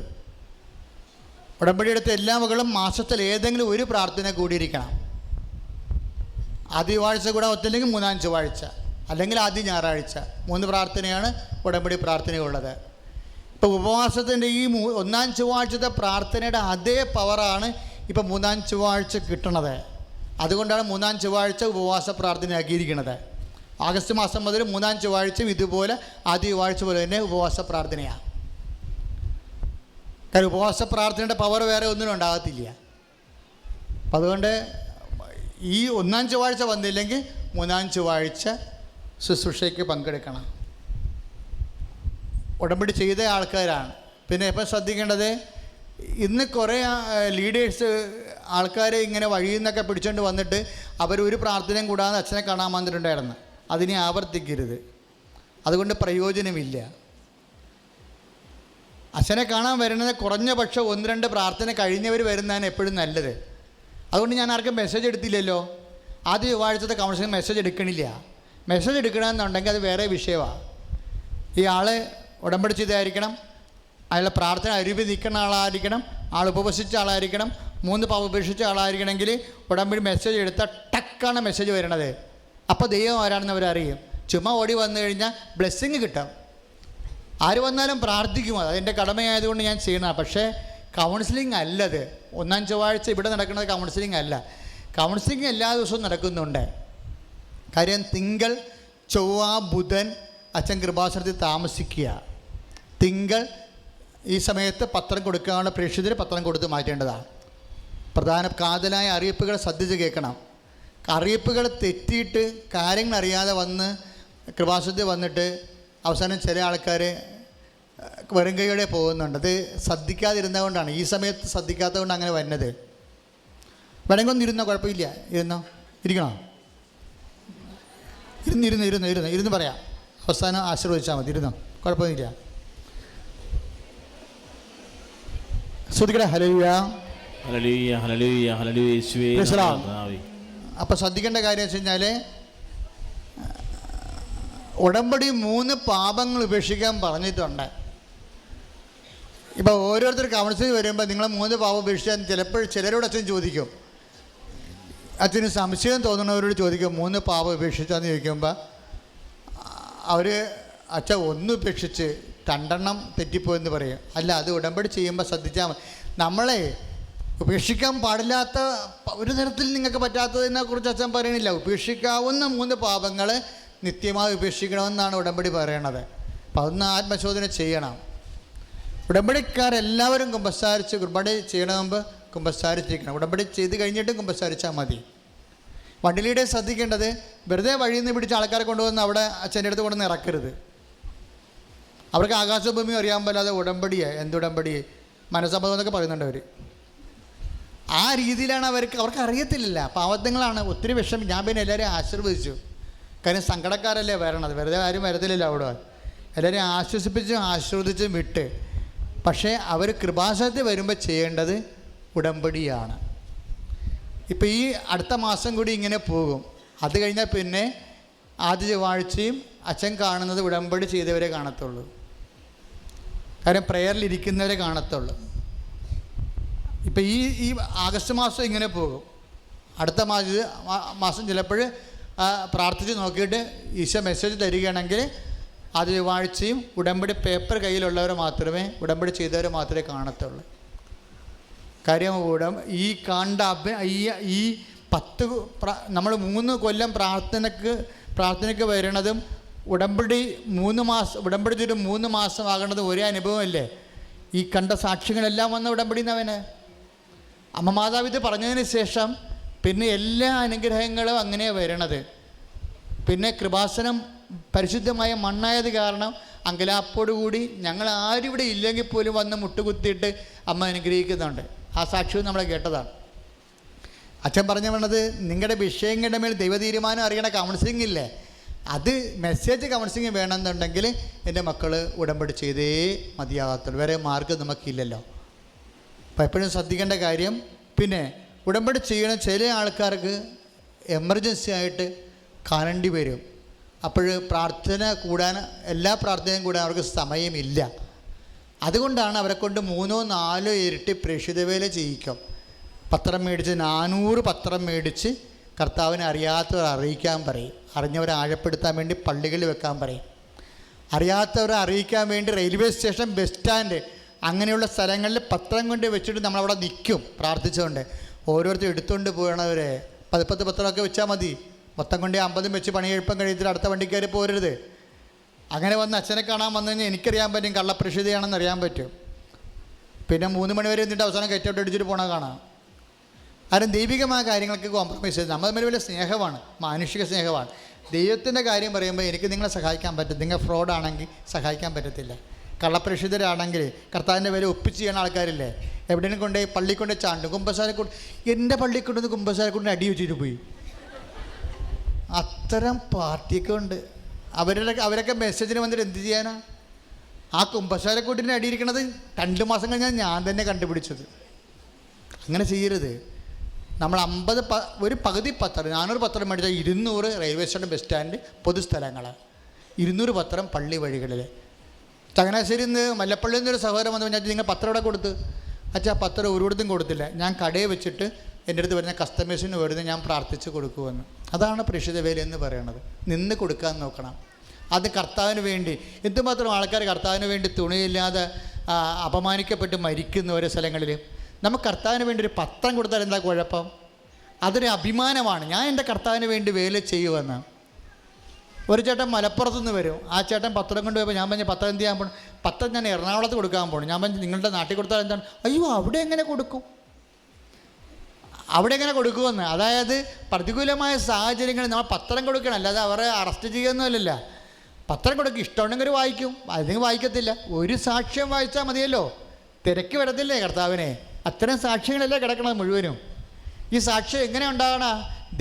ഉടമ്പടി എടുത്ത എല്ലാ മകളും മാസത്തിൽ ഏതെങ്കിലും ഒരു പ്രാർത്ഥന കൂടിയിരിക്കണം. ആദ്യ ചൊവ്വാഴ്ച കൂടെ ഒത്തില്ലെങ്കിൽ 3-ാം ചൊവ്വാഴ്ച, അല്ലെങ്കിൽ ആദ്യ ഞായറാഴ്ച. 3 പ്രാർത്ഥനയാണ് ഉടമ്പടി പ്രാർത്ഥനയുള്ളത്. ഇപ്പോൾ ഉപവാസത്തിൻ്റെ ഈ 1-ാം ചൊവ്വാഴ്ചത്തെ പ്രാർത്ഥനയുടെ അതേ പവറാണ് ഇപ്പോൾ 3-ാം ചൊവ്വാഴ്ച കിട്ടണത്. അതുകൊണ്ടാണ് 3-ാം ചൊവ്വാഴ്ച ഉപവാസ പ്രാർത്ഥനയാക്കിയിരിക്കുന്നത്. ആഗസ്റ്റ് മാസം മുതൽ 3-ാം ചൊവ്വാഴ്ചയും ഇതുപോലെ ആദ്യ ചൊവ്വാഴ്ച പോലെ തന്നെ ഉപവാസ പ്രാർത്ഥനയാണ്. കാരണം ഉപവാസ പ്രാർത്ഥനയുടെ പവർ വേറെ ഒന്നിനും ഉണ്ടാകത്തില്ല. അപ്പം അതുകൊണ്ട് ഈ 1-ാം ചൊവ്വാഴ്ച വന്നില്ലെങ്കിൽ 3-ാം ചൊവ്വാഴ്ച ശുശ്രൂഷയ്ക്ക് പങ്കെടുക്കണം. ഉടമ്പടി ചെയ്ത ആൾക്കാരാണ്. പിന്നെ എപ്പം ശ്രദ്ധിക്കേണ്ടത്, ഇന്ന് കുറേ ലീഡേഴ്സ് ആൾക്കാരെ ഇങ്ങനെ വഴിയിൽ നിന്നൊക്കെ പിടിച്ചുകൊണ്ട് വന്നിട്ട് അവരൊരു പ്രാർത്ഥനയും കൂടാതെ അച്ഛനെ കാണാൻ വന്നിട്ടുണ്ടായിരുന്നു. അതിനെ ആവർത്തിക്കരുത്. അതുകൊണ്ട് പ്രയോജനമില്ല. അച്ഛനെ കാണാൻ വരുന്നത് കുറഞ്ഞ പക്ഷം 1-2 പ്രാർത്ഥന കഴിഞ്ഞവർ വരുന്നതാണ് എപ്പോഴും നല്ലത്. അതുകൊണ്ട് ഞാൻ ആർക്കും മെസ്സേജ് എടുത്തില്ലല്ലോ. ആദ്യ ചൊവ്വാഴ്ചത്തെ കൗൺസിലിംഗ് മെസ്സേജ് എടുക്കണില്ല. മെസ്സേജ് എടുക്കണമെന്നുണ്ടെങ്കിൽ അത് വേറെ വിഷയമാണ്. ഈ ആൾ ഉടമ്പടി ചെയ്തായിരിക്കണം, അയാളുടെ പ്രാർത്ഥന അരുവി നിൽക്കുന്ന ആളായിരിക്കണം, ആൾ ഉപവസിച്ച ആളായിരിക്കണം, 3 പാപം ഉപേക്ഷിച്ച ആളായിരിക്കണമെങ്കിൽ ഉടമ്പടി മെസ്സേജ് എടുത്താൽ ടക്കാണ് മെസ്സേജ് വരണത്. അപ്പോൾ ദൈവം ആരാണെന്ന് അവരറിയും. ചുമ്മാ ഓടി വന്നു കഴിഞ്ഞാൽ ബ്ലെസ്സിങ് കിട്ടും. ആര് വന്നാലും പ്രാർത്ഥിക്കും, അതെൻ്റെ കടമയായതുകൊണ്ട് ഞാൻ ചെയ്യണം. പക്ഷേ കൗൺസിലിംഗ് അല്ലത്. 1-ാം ചൊവ്വാഴ്ച ഇവിടെ നടക്കുന്നത് കൗൺസിലിംഗ് അല്ല. കൗൺസിലിംഗ് എല്ലാ ദിവസവും നടക്കുന്നുണ്ട്. കാര്യം തിങ്കൾ, ചൊവ്വ, ബുധൻ അച്ഛൻ കൃപാസനത്തിൽ താമസിക്കുക. തിങ്കൾ ഈ സമയത്ത് പത്രം കൊടുക്കാനുള്ള പ്രേക്ഷിതർ പത്രം കൊടുത്ത് മാറ്റേണ്ടതാണ്. പ്രധാന കാതലായ അറിയിപ്പുകൾ ശ്രദ്ധിച്ച് കേൾക്കണം. അറിയിപ്പുകൾ തെറ്റിയിട്ട് കാര്യങ്ങൾ അറിയാതെ വന്ന് കൃപാസനത്തിൽ വന്നിട്ട് അവസാനം ചില ആൾക്കാർ വെറും കൈയോടെ പോകുന്നുണ്ട്. അത് ശ്രദ്ധിക്കാതിരുന്നത് കൊണ്ടാണ്, ഈ സമയത്ത് ശ്രദ്ധിക്കാത്തത് കൊണ്ട് അങ്ങനെ വരുന്നത്. വേണമെങ്കിൽ ഒന്ന് ഇരുന്നോ, കുഴപ്പമില്ല, ഇരുന്നോ, ഇരിക്കണോ, ഇരുന്ന് പറയാം. അവസാനം ആശീർവദിച്ചാൽ മതി, ഇരുന്നോ, കുഴപ്പമൊന്നുമില്ല. ശ്രദ്ധിക്കട്ടെ. ഹല്ലേലൂയ, ഹല്ലേലൂയ, ഹല്ലേലൂയ, ഹല്ലേലൂയ യേശുവേ കർത്താവേ. അപ്പോൾ ശ്രദ്ധിക്കേണ്ട കാര്യം വെച്ച് കഴിഞ്ഞാൽ ഉടമ്പടി 3 പാപങ്ങൾ ഉപേക്ഷിക്കാൻ പറഞ്ഞിട്ടുണ്ട്. ഇപ്പോൾ ഓരോരുത്തർ കൗൺസിലിംഗ് വരുമ്പോൾ നിങ്ങൾ 3 പാപം ഉപേക്ഷിച്ചാൽ ചിലപ്പോൾ ചിലരോട് അച്ഛൻ ചോദിക്കും, അച്ഛന് സംശയം തോന്നുന്നവരോട് ചോദിക്കും 3 പാപം ഉപേക്ഷിച്ചാന്ന് ചോദിക്കുമ്പോൾ അവർ അച്ഛൻ 1 ഉപേക്ഷിച്ച് 2 തെറ്റിപ്പോയെന്ന് പറയും. അല്ല, അത് ഉടമ്പടി ചെയ്യുമ്പോൾ ശ്രദ്ധിച്ചാൽ മതി. നമ്മളെ ഉപേക്ഷിക്കാൻ പാടില്ലാത്ത ഒരു തരത്തിൽ നിങ്ങൾക്ക് പറ്റാത്തതിനെക്കുറിച്ച് അച്ഛൻ പറയണില്ല. ഉപേക്ഷിക്കാവുന്ന 3 പാപങ്ങൾ നിത്യമായി ഉപേക്ഷിക്കണമെന്നാണ് ഉടമ്പടി പറയണത്. അപ്പം അതൊന്ന് ആത്മശോധന ചെയ്യണം. ഉടമ്പടിക്കാരെല്ലാവരും കുമ്പസാരിച്ച് ഉടമ്പടി ചെയ്യണ മുമ്പ് കുമ്പസാരിച്ചിരിക്കണം. ഉടമ്പടി ചെയ്ത് കഴിഞ്ഞിട്ടും കുമ്പസാരിച്ചാൽ മതി. വണ്ടിലൂടെ ശ്രദ്ധിക്കേണ്ടത് വെറുതെ വഴിയിൽ നിന്ന് പിടിച്ച് ആൾക്കാരെ കൊണ്ടുവന്ന് അവിടെ അച്ഛൻ്റെ അടുത്ത് കൊണ്ടുവന്ന് ഇറക്കരുത്. അവർക്ക് ആകാശഭൂമി അറിയാൻ പറ്റാതെ ഉടമ്പടിയെ എന്തുടമ്പടി മനസ്സമ്മതം എന്നൊക്കെ പറയുന്നുണ്ട് അവർ. ആ രീതിയിലാണ് അവർക്ക് അറിയത്തില്ല. പാവത്തങ്ങളാണ്, ഒത്തിരി വിഷമം. ഞാൻ പിന്നെ എല്ലാവരെയും ആശീർവദിച്ചു. കാര്യം സങ്കടക്കാരല്ലേ വരണത്, വെറുതെ ആരും വരത്തില്ലല്ലോ അവിടെ. എല്ലാവരെയും ആശ്വസിപ്പിച്ചും ആശീർവദിച്ചും വിട്ട്. പക്ഷേ അവർ കൃപാസനത്തിൽ വരുമ്പോൾ ചെയ്യേണ്ടത് ഉടമ്പടിയാണ്. ഇപ്പോൾ ഈ അടുത്ത മാസം കൂടി ഇങ്ങനെ പോകും. അത് കഴിഞ്ഞാൽ പിന്നെ ആദ്യ ചൊവ്വാഴ്ചയും അച്ഛൻ കാണുന്നത് ഉടമ്പടി ചെയ്തവരെ കാണത്തുള്ളൂ. കാര്യം പ്രെയറിലിരിക്കുന്നവരെ കാണത്തുള്ളൂ. ഇപ്പം ഈ ആഗസ്റ്റ് മാസം ഇങ്ങനെ പോകും. അടുത്ത മാസം ചിലപ്പോൾ പ്രാർത്ഥിച്ച് നോക്കിയിട്ട് ഈശോ മെസ്സേജ് തരികയാണെങ്കിൽ ആദ്യ ചൊവ്വാഴ്ചയും ഉടമ്പടി പേപ്പർ കയ്യിലുള്ളവർ മാത്രമേ, ഉടമ്പടി ചെയ്തവർ മാത്രമേ കാണത്തുള്ളൂ. കാര്യം ഈ കണ്ട ഈ 10 നമ്മൾ 3 കൊല്ലം പ്രാർത്ഥനയ്ക്ക് വരണതും ഉടമ്പടി 3 മാസം, ഉടമ്പടി ചെയ്തിട്ട് 3 മാസം ആകേണ്ടത് ഒരേ അനുഭവമല്ലേ? ഈ കണ്ട സാക്ഷ്യങ്ങളെല്ലാം വന്ന ഉടമ്പടിന്നവന് അമ്മ മാതാവിത് പറഞ്ഞതിന് ശേഷം പിന്നെ എല്ലാ അനുഗ്രഹങ്ങളും അങ്ങനെയാണ് വരണത്. പിന്നെ കൃപാസനം പരിശുദ്ധമായ മണ്ണായത് കാരണം അങ്കലാപ്പോടുകൂടി ഞങ്ങൾ ആരും ഇവിടെ ഇല്ലെങ്കിൽ പോലും വന്ന് മുട്ടുകുത്തിയിട്ട് അമ്മ അനുഗ്രഹിക്കുന്നുണ്ട്. ആ സാക്ഷ്യവും നമ്മളെ കേട്ടതാണ്. അച്ഛൻ പറഞ്ഞു വേണ്ടത് നിങ്ങളുടെ വിഷയങ്ങളുടെ മേൽ ദൈവ തീരുമാനം അറിയണ കൗൺസിലിംഗ് ഇല്ലേ, അത് മെസ്സേജ് കൗൺസിലിംഗ് വേണമെന്നുണ്ടെങ്കിൽ എൻ്റെ മക്കൾ ഉടമ്പടി ചെയ്തേ മതിയാകത്തുള്ളൂ. വേറെ മാർഗ്ഗം നമുക്കില്ലല്ലോ. അപ്പോൾ എപ്പോഴും ശ്രദ്ധിക്കേണ്ട കാര്യം. പിന്നെ ഉടമ്പടി ചെയ്യണം ചില ആൾക്കാർക്ക് എമർജൻസി ആയിട്ട് കാണേണ്ടി വരും. അപ്പോൾ പ്രാർത്ഥന കൂടാൻ, എല്ലാ പ്രാർത്ഥനയും കൂടാൻ അവർക്ക് സമയമില്ല. അതുകൊണ്ടാണ് അവരെ കൊണ്ട് 3-4 ഇരട്ടി പ്രേക്ഷിതവേല ചെയ്യിക്കും. പത്രം മേടിച്ച് 400 പത്രം മേടിച്ച് കർത്താവിനെ അറിയാത്തവരെ അറിയിക്കാൻ പറയും. അറിഞ്ഞവരെ ആഴപ്പെടുത്താൻ വേണ്ടി പള്ളികളിൽ വെക്കാൻ പറയും. അറിയാത്തവരെ അറിയിക്കാൻ വേണ്ടി റെയിൽവേ സ്റ്റേഷൻ, ബസ് സ്റ്റാൻഡ് അങ്ങനെയുള്ള സ്ഥലങ്ങളിൽ പത്രം കൊണ്ട് വെച്ചിട്ട് നമ്മളവിടെ നിൽക്കും പ്രാർത്ഥിച്ചുകൊണ്ട്. ഓരോരുത്തർ എടുത്തുകൊണ്ട് പോകണവരെ 10 പത്രമൊക്കെ വെച്ചാൽ മതി. മൊത്തം കൊണ്ട് 50 വെച്ച് പണിയെഴുപ്പം കഴിയത്തിൽ അടുത്ത വണ്ടിക്കാർ പോരരുത്. അങ്ങനെ വന്ന് അച്ഛനെ കാണാൻ വന്നു കഴിഞ്ഞാൽ എനിക്കറിയാൻ പറ്റും കള്ളപ്രസിദ്ധിയാണെന്ന് അറിയാൻ പറ്റും. പിന്നെ 3 മണി വരെ എന്നിട്ട് അവസാനം കയറ്റോട്ട് അടിച്ചിട്ട് പോകണ കാണാം. കാരണം ദൈവികമായ കാര്യങ്ങൾക്ക് കോംപ്രമൈസ് ചെയ്ത് നമ്മൾ തമ്മിൽ വലിയ സ്നേഹമാണ്, മാനുഷിക സ്നേഹമാണ്. ദൈവത്തിൻ്റെ കാര്യം പറയുമ്പോൾ എനിക്ക് നിങ്ങളെ സഹായിക്കാൻ പറ്റും, നിങ്ങൾ ഫ്രോഡാണെങ്കിൽ സഹായിക്കാൻ പറ്റത്തില്ല. കള്ളപ്രേക്ഷിതരാണെങ്കിൽ കർത്താവിൻ്റെ വില ഒപ്പിച്ച് ചെയ്യുന്ന ആൾക്കാരില്ലേ, എവിടെയും കൊണ്ടുപോയി പള്ളി കൊണ്ട് ചാണ്ടും. കുമ്പസാരക്കൊണ്ട് എൻ്റെ പള്ളി കൊണ്ടുവന്ന് കുമ്പസാരക്കൊണ്ട് അടി വെച്ചിട്ട് പോയി. അത്തരം പാർട്ടിയൊക്കെ ഉണ്ട്. അവരൊക്കെ മെസ്സേജിന് വന്നിട്ട് എന്ത് ചെയ്യാനാ? ആ കുമ്പസാരക്കൂട്ടിൻ്റെ അടിയിരിക്കണത് 2 മാസം കഴിഞ്ഞാൽ ഞാൻ തന്നെ കണ്ടുപിടിച്ചത്. അങ്ങനെ ചെയ്യരുത്. നമ്മൾ ഒരു പകുതി പത്രം, 400 പത്രം മേടിച്ചാൽ 200 റെയിൽവേ സ്റ്റേഷൻ, ബസ് സ്റ്റാൻഡ്, പൊതുസ്ഥലങ്ങൾ, 200 പത്രം പള്ളി വഴികളിൽ. ചങ്ങനാശ്ശേരിയിൽ നിന്ന് മല്ലപ്പള്ളിയിൽ നിന്നൊരു സഹോദരൻ വന്നു കഴിഞ്ഞാൽ നിങ്ങൾ പത്രം ഇവിടെ കൊടുത്ത്. അച്ഛാ പത്രം ഒരിടത്തും കൊടുത്തില്ല, ഞാൻ കടയിൽ വെച്ചിട്ട് എൻ്റെ അടുത്ത് വരുന്ന കസ്റ്റമേഴ്സിന് വരുന്ന ഞാൻ പ്രാർത്ഥിച്ച് കൊടുക്കുമെന്ന്. അതാണ് പ്രേക്ഷിത വേല എന്ന് പറയുന്നത്. നിന്ന് കൊടുക്കാൻ നോക്കണം. അത് കർത്താവിന് വേണ്ടി. എന്തുമാത്രം ആൾക്കാർ കർത്താവിന് വേണ്ടി തുണിയില്ലാതെ അപമാനിക്കപ്പെട്ട് മരിക്കുന്ന ഓരോ സ്ഥലങ്ങളിൽ. നമുക്ക് കർത്താവിന് വേണ്ടി ഒരു പത്രം കൊടുത്താൽ എന്താ കുഴപ്പം? അതൊരു അഭിമാനമാണ്. ഞാൻ എൻ്റെ കർത്താവിന് വേണ്ടി വേല ചെയ്യുമെന്ന്. ഒരു ചേട്ടൻ മലപ്പുറത്തു നിന്ന് വരും. ആ ചേട്ടൻ പത്രം കൊണ്ടുപോയപ്പോൾ ഞാൻ പറഞ്ഞു പത്രം എന്ത് ചെയ്യാൻ പോകണം? പത്രം ഞാൻ എറണാകുളത്ത് കൊടുക്കാൻ പോകണം. ഞാൻ പറഞ്ഞു നിങ്ങളുടെ നാട്ടിൽ കൊടുത്താൽ എന്താണ്? അയ്യോ അവിടെ എങ്ങനെ കൊടുക്കും, അവിടെ എങ്ങനെ കൊടുക്കുമെന്ന്. അതായത് പ്രതികൂലമായ സാഹചര്യങ്ങളിൽ നമ്മൾ പത്രം കൊടുക്കണം, അല്ലാതെ അവരെ അറസ്റ്റ് ചെയ്യുകയൊന്നുമല്ലല്ലോ. പത്രം കൊടുക്കും, ഇഷ്ടമുണ്ടെങ്കിൽ വായിക്കും, അല്ലെങ്കിൽ വായിക്കത്തില്ല. ഒരു സാക്ഷ്യം വായിച്ചാൽ മതിയല്ലോ, തിരക്ക് വരത്തില്ലേ കർത്താവിനെ. അത്തരം സാക്ഷ്യങ്ങളല്ലേ കിടക്കണത് മുഴുവനും. ഈ സാക്ഷ്യം എങ്ങനെ ഉണ്ടാകണ?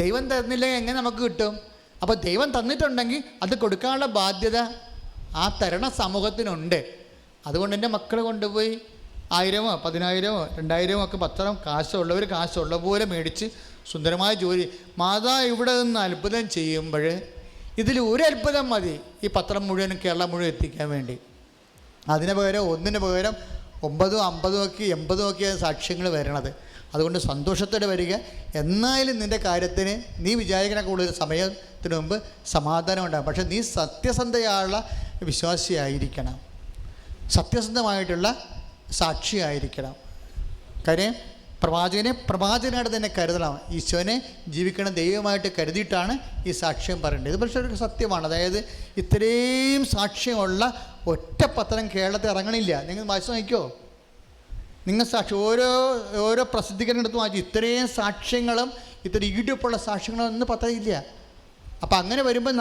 ദൈവം തന്നില്ലെങ്കിൽ എങ്ങനെ നമുക്ക് കിട്ടും? അപ്പോൾ ദൈവം തന്നിട്ടുണ്ടെങ്കിൽ അത് കൊടുക്കാനുള്ള ബാധ്യത ആ തരണ സമൂഹത്തിനുണ്ട്. അതുകൊണ്ട് എൻ്റെ മക്കൾ കൊണ്ടുപോയി 1000, 10,000, 2,000 ഒക്കെ പത്രം കാശുള്ളവർ കാശുള്ള പോലെ മേടിച്ച് സുന്ദരമായ ജോലി. മാതാ ഇവിടെ നിന്ന് അത്ഭുതം ചെയ്യുമ്പോൾ ഇതിൽ ഒരു അത്ഭുതം മതി ഈ പത്രം മുഴുവനും കേരളം മുഴുവൻ എത്തിക്കാൻ വേണ്ടി. അതിന് പകരം ഒന്നിന് പകരം 9, 50 ഒക്കെ 80 ഒക്കെ സാക്ഷ്യങ്ങൾ വരണത്. അതുകൊണ്ട് സന്തോഷത്തോടെ വരിക. എന്നാലും നിൻ്റെ കാര്യത്തിന് നീ വിചാരിക്കണ കൂടുതൽ സമയത്തിന് മുമ്പ് സമാധാനം ഉണ്ടാകും. പക്ഷേ നീ സത്യസന്ധയായുള്ള വിശ്വാസിയായിരിക്കണം, സത്യസന്ധമായിട്ടുള്ള സാക്ഷിയായിരിക്കണം. കാര്യം പ്രവാചകനായിട്ട് തന്നെ കരുതണം. ഈശോനെ ജീവിക്കണ ദൈവമായിട്ട് കരുതിയിട്ടാണ് ഈ സാക്ഷ്യം പറയേണ്ടത്. ഇത് പക്ഷേ ഒരു സത്യമാണ്. അതായത് ഇത്രയും സാക്ഷ്യമുള്ള ഒറ്റ പത്രം കേരളത്തിൽ ഇറങ്ങണില്ല. നിങ്ങൾ വായിച്ചു നോക്കിയോ? നിങ്ങൾ സാക്ഷി ഓരോ പ്രസിദ്ധീകരണം എടുത്ത് വായിച്ചു. ഇത്രയും സാക്ഷ്യങ്ങളും ഇത്ര ഈടുപ്പുള്ള സാക്ഷ്യങ്ങളും ഒന്നും പത്രമില്ല. അപ്പം അങ്ങനെ വരുമ്പോൾ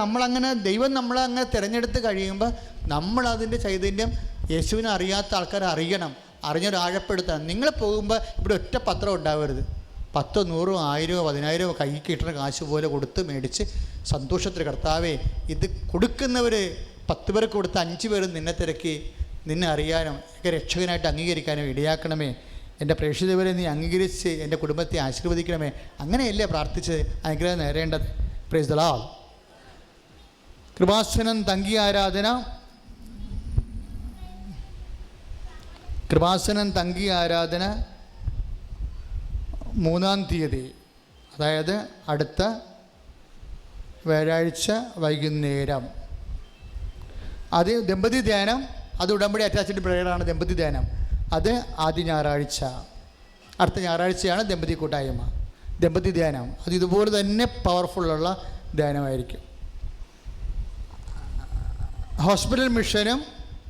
ദൈവം നമ്മളെ അങ്ങനെ തിരഞ്ഞെടുത്ത് കഴിയുമ്പോൾ നമ്മളതിൻ്റെ ചൈതന്യം യേശുവിനെ അറിയാത്ത ആൾക്കാരെ അറിയണം, അറിഞ്ഞൊരാഴപ്പെടുത്തണം. നിങ്ങൾ പോകുമ്പോൾ ഇവിടെ ഒറ്റ പത്രം ഉണ്ടാവരുത്. 10, 100, 1000, 10,000 കൈ കിട്ടുന്ന കാശ് പോലെ കൊടുത്ത് മേടിച്ച് സന്തോഷത്തിൽ കർത്താവേ ഇത് കൊടുക്കുന്നവർ 10 പേർക്ക് കൊടുത്ത് 5 പേരും നിന്നെ തിരക്കി നിന്നെ അറിയാനും ഒക്കെ രക്ഷകനായിട്ട് അംഗീകരിക്കാനും ഇടയാക്കണമേ. എൻ്റെ പ്രേക്ഷിതവരെ നീ അംഗീകരിച്ച് എൻ്റെ കുടുംബത്തെ ആശീർവദിക്കണമേ. അങ്ങനെയല്ലേ പ്രാർത്ഥിച്ച് അനുഗ്രഹം നേരേണ്ടത്. Praise the Lord. കൃപാസനം തങ്കി ആരാധന, കൃപാസനം തങ്കി ആരാധന 3-ാം തീയതി, അതായത് അടുത്ത വ്യാഴാഴ്ച വൈകുന്നേരം. അത് ദമ്പതി ധ്യാനം, അത് ഉടമ്പടി അറ്റാച്ച്ഡ് പ്രേയറാണ്. ദമ്പതി ധ്യാനം അത് ആദ്യ ഞായറാഴ്ച, അടുത്ത ഞായറാഴ്ചയാണ് ദമ്പതി കൂട്ടായ്മ. ദമ്പതി ധ്യാനം അത് ഇതുപോലെ തന്നെ പവർഫുള്ളുള്ള ധ്യാനമായിരിക്കും. ഹോസ്പിറ്റൽ മിഷനും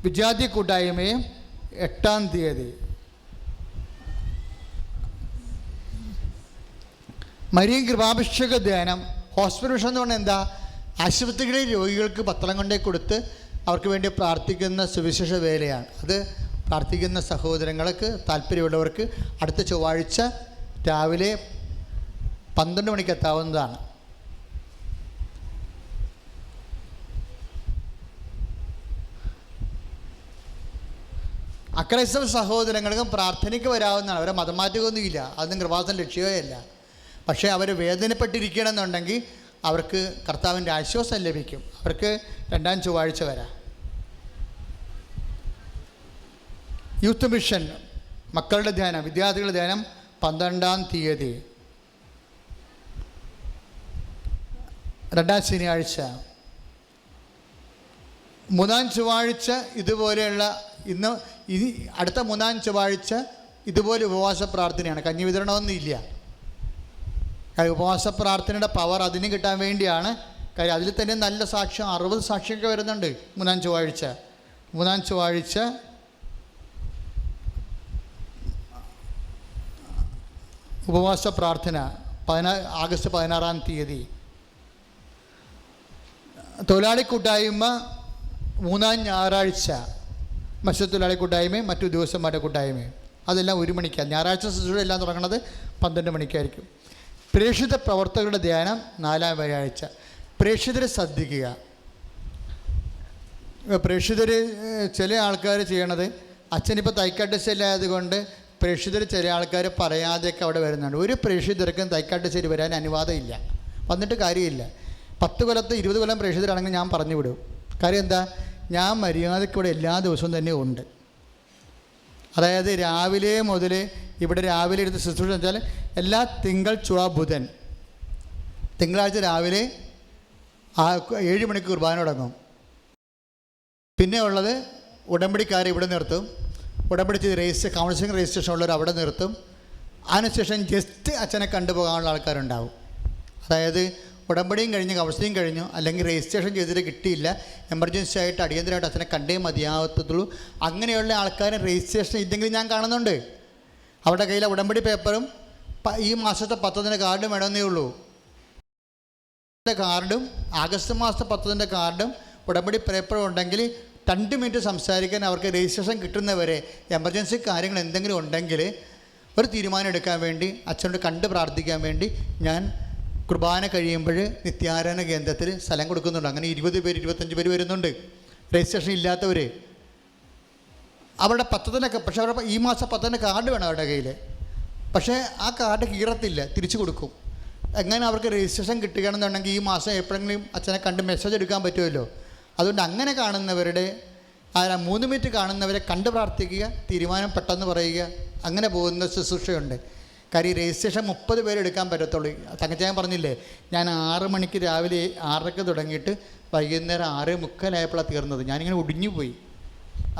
വിദ്യാർത്ഥി കൂട്ടായ്മയും 8-ാം തീയതി. മരിയൻ കൃപാഭിഷേക ധ്യാനം. ഹോസ്പിറ്റൽ മിഷൻ എന്ന് പറഞ്ഞാൽ എന്താ? ആശുപത്രികളിൽ രോഗികൾക്ക് പത്രം കൊണ്ടേ കൊടുത്ത് അവർക്ക് വേണ്ടി പ്രാർത്ഥിക്കുന്ന സുവിശേഷ വേലയാണ്. അത് പ്രാർത്ഥിക്കുന്ന സഹോദരങ്ങൾക്ക് താല്പര്യമുള്ളവർക്ക് അടുത്ത ചൊവ്വാഴ്ച രാവിലെ 12 മണിക്ക് എത്താവുന്നതാണ്. അക്രൈസ്തവ സഹോദരങ്ങൾക്കും പ്രാർത്ഥനയ്ക്ക് വരാവുന്നതാണ്. അവരെ മതം മാറ്റുകയൊന്നുമില്ല, അതൊന്നും കൃപാസന ലക്ഷ്യമേ അല്ല. പക്ഷേ അവർ വേദനപ്പെട്ടിരിക്കണമെന്നുണ്ടെങ്കിൽ അവർക്ക് കർത്താവിൻ്റെ ആശ്വാസം ലഭിക്കും. അവർക്ക് 2-ാം ചൊവ്വാഴ്ച വരാം. യൂത്ത് മിഷൻ മക്കളുടെ ധ്യാനം, വിദ്യാർത്ഥികളുടെ ധ്യാനം 12-ാം തീയതി, 2-ാം ശനിയാഴ്ച. 3-ാം ചൊവ്വാഴ്ച ഇതുപോലെയുള്ള ഇനി അടുത്ത 3-ാം ചൊവ്വാഴ്ച ഇതുപോലെ ഉപവാസ പ്രാർത്ഥനയാണ്. കഞ്ഞി വിതരണമൊന്നും ഇല്ല. ഉപവാസ പ്രാർത്ഥനയുടെ പവർ അതിന് കിട്ടാൻ വേണ്ടിയാണ്. കാര്യം അതിൽ തന്നെ നല്ല സാക്ഷ്യം 60 സാക്ഷ്യമൊക്കെ വരുന്നുണ്ട് 3-ാം ചൊവ്വാഴ്ച. 3-ാം ചൊവ്വാഴ്ച ഉപവാസ പ്രാർത്ഥന ആഗസ്റ്റ് 16-ാം തീയതി. തൊഴിലാളി കൂട്ടായ്മ 3-ാം ഞായറാഴ്ച, മത്സ്യത്തൊഴിലാളി കൂട്ടായ്മയും മറ്റു ഉദ്യോഗസ്ഥന്മാരുടെ കൂട്ടായ്മയും. അതെല്ലാം 1 മണിക്കാണ്. ഞായറാഴ്ച ശുശ്രൂഷ എല്ലാം തുടങ്ങുന്നത് 12 മണിക്കായിരിക്കും. പ്രേക്ഷിത പ്രവർത്തകരുടെ ധ്യാനം 4-ാം വ്യാഴാഴ്ച. പ്രേക്ഷിതരെ ശ്രദ്ധിക്കുക. പ്രേക്ഷിതർ ചില ആൾക്കാർ ചെയ്യണത്, അച്ഛനിപ്പോൾ തൈക്കാട്ട് ശൈലിയായതുകൊണ്ട് പ്രേക്ഷിതർ ചില ആൾക്കാർ പറയാതെയൊക്കെ അവിടെ വരുന്നുണ്ട്. ഒരു പ്രേക്ഷിതർക്കും തൈക്കാട്ട് ശരി വരാൻ അനുവാദമില്ല, വന്നിട്ട് കാര്യമില്ല. 10 കൊല്ലത്ത് 20 കൊല്ലം പ്രേക്ഷിതരാണെങ്കിൽ ഞാൻ പറഞ്ഞു വിടും. കാര്യം എന്താ, ഞാൻ മര്യാദയ്ക്ക് ഇവിടെ എല്ലാ ദിവസവും തന്നെ ഉണ്ട്. അതായത് രാവിലെ മുതൽ ഇവിടെ രാവിലെ എടുത്ത് ശുശ്രൂഷ വെച്ചാൽ എല്ലാ തിങ്കൾ ചൊവ്വ ബുധൻ, തിങ്കളാഴ്ച രാവിലെ 7 മണിക്ക് കുർബാന തുടങ്ങും. പിന്നെ ഉള്ളത് ഉടമ്പടിക്കാരെ ഇവിടെ നിർത്തും, ഉടമ്പടി ചെയ്ത് കൗൺസിലിംഗ് രജിസ്ട്രേഷൻ ഉള്ളവർ അവിടെ നിർത്തും. അതിനുശേഷം ജസ്റ്റ് അച്ഛനെ കണ്ടുപോകാനുള്ള ആൾക്കാരുണ്ടാവും. അതായത് ഉടമ്പടിയും കഴിഞ്ഞ് കൗൺസിലിംഗ് കഴിഞ്ഞു, അല്ലെങ്കിൽ രജിസ്ട്രേഷൻ ചെയ്തിട്ട് കിട്ടിയില്ല, എമർജൻസി ആയിട്ട് അടിയന്തരമായിട്ട് അച്ഛനെ കണ്ടേ മതിയാവത്തുള്ളൂ. അങ്ങനെയുള്ള ആൾക്കാരെ രജിസ്ട്രേഷൻ ഇല്ലെങ്കിൽ ഞാൻ കാണുന്നുണ്ട്. അവരുടെ കയ്യിലെ ഉടമ്പടി പേപ്പറും ഈ മാസത്തെ 10ൻ്റെ കാർഡും വേണമെന്നേ ഉള്ളൂ. കാർഡും ആഗസ്റ്റ് മാസത്തെ 10ൻ്റെ കാർഡും ഉടമ്പടി പേപ്പറും ഉണ്ടെങ്കിൽ 2 മിനിറ്റ് സംസാരിക്കാൻ അവർക്ക് രജിസ്ട്രേഷൻ കിട്ടുന്നവരെ എമർജൻസി കാര്യങ്ങൾ എന്തെങ്കിലും ഉണ്ടെങ്കിൽ ഒരു തീരുമാനം എടുക്കാൻ വേണ്ടി അച്ഛനോട് കണ്ട് പ്രാർത്ഥിക്കാൻ വേണ്ടി ഞാൻ കുർബാന കഴിയുമ്പോൾ നിത്യാരാധന കേന്ദ്രത്തിൽ സ്ഥലം കൊടുക്കുന്നുണ്ട്. അങ്ങനെ 20 പേര് 25 പേര് വരുന്നുണ്ട് രജിസ്ട്രേഷൻ ഇല്ലാത്തവർ. അവരുടെ 10ൻ്റെ, പക്ഷേ അവരുടെ ഈ മാസം 10ൻ്റെ കാർഡ് വേണം അവരുടെ കയ്യിൽ. പക്ഷേ ആ കാർഡ് കീറത്തില്ല, തിരിച്ചു കൊടുക്കും. എങ്ങനെ അവർക്ക് രജിസ്ട്രേഷൻ കിട്ടുകയാണെന്നുണ്ടെങ്കിൽ ഈ മാസം എപ്പോഴെങ്കിലും അച്ഛനെ കണ്ട് മെസ്സേജ് എടുക്കാൻ പറ്റുമല്ലോ. അതുകൊണ്ട് അങ്ങനെ കാണുന്നവരുടെ 3 മിനിറ്റ് കാണുന്നവരെ കണ്ട് പ്രാർത്ഥിക്കുക, തീരുമാനം പെട്ടെന്ന് പറയുക, അങ്ങനെ പോകുന്ന ശുശ്രൂഷയുണ്ട്. കാര്യം രജിസ്ട്രേഷൻ 30 പേര് എടുക്കാൻ പറ്റത്തുള്ളൂ. തങ്കച്ചാൻ പറഞ്ഞില്ലേ, ഞാൻ 6 മണിക്ക് രാവിലെ 6:00 തുടങ്ങിയിട്ട് വൈകുന്നേരം 6:45 തീർന്നത്. ഞാനിങ്ങനെ ഒടിഞ്ഞുപോയി,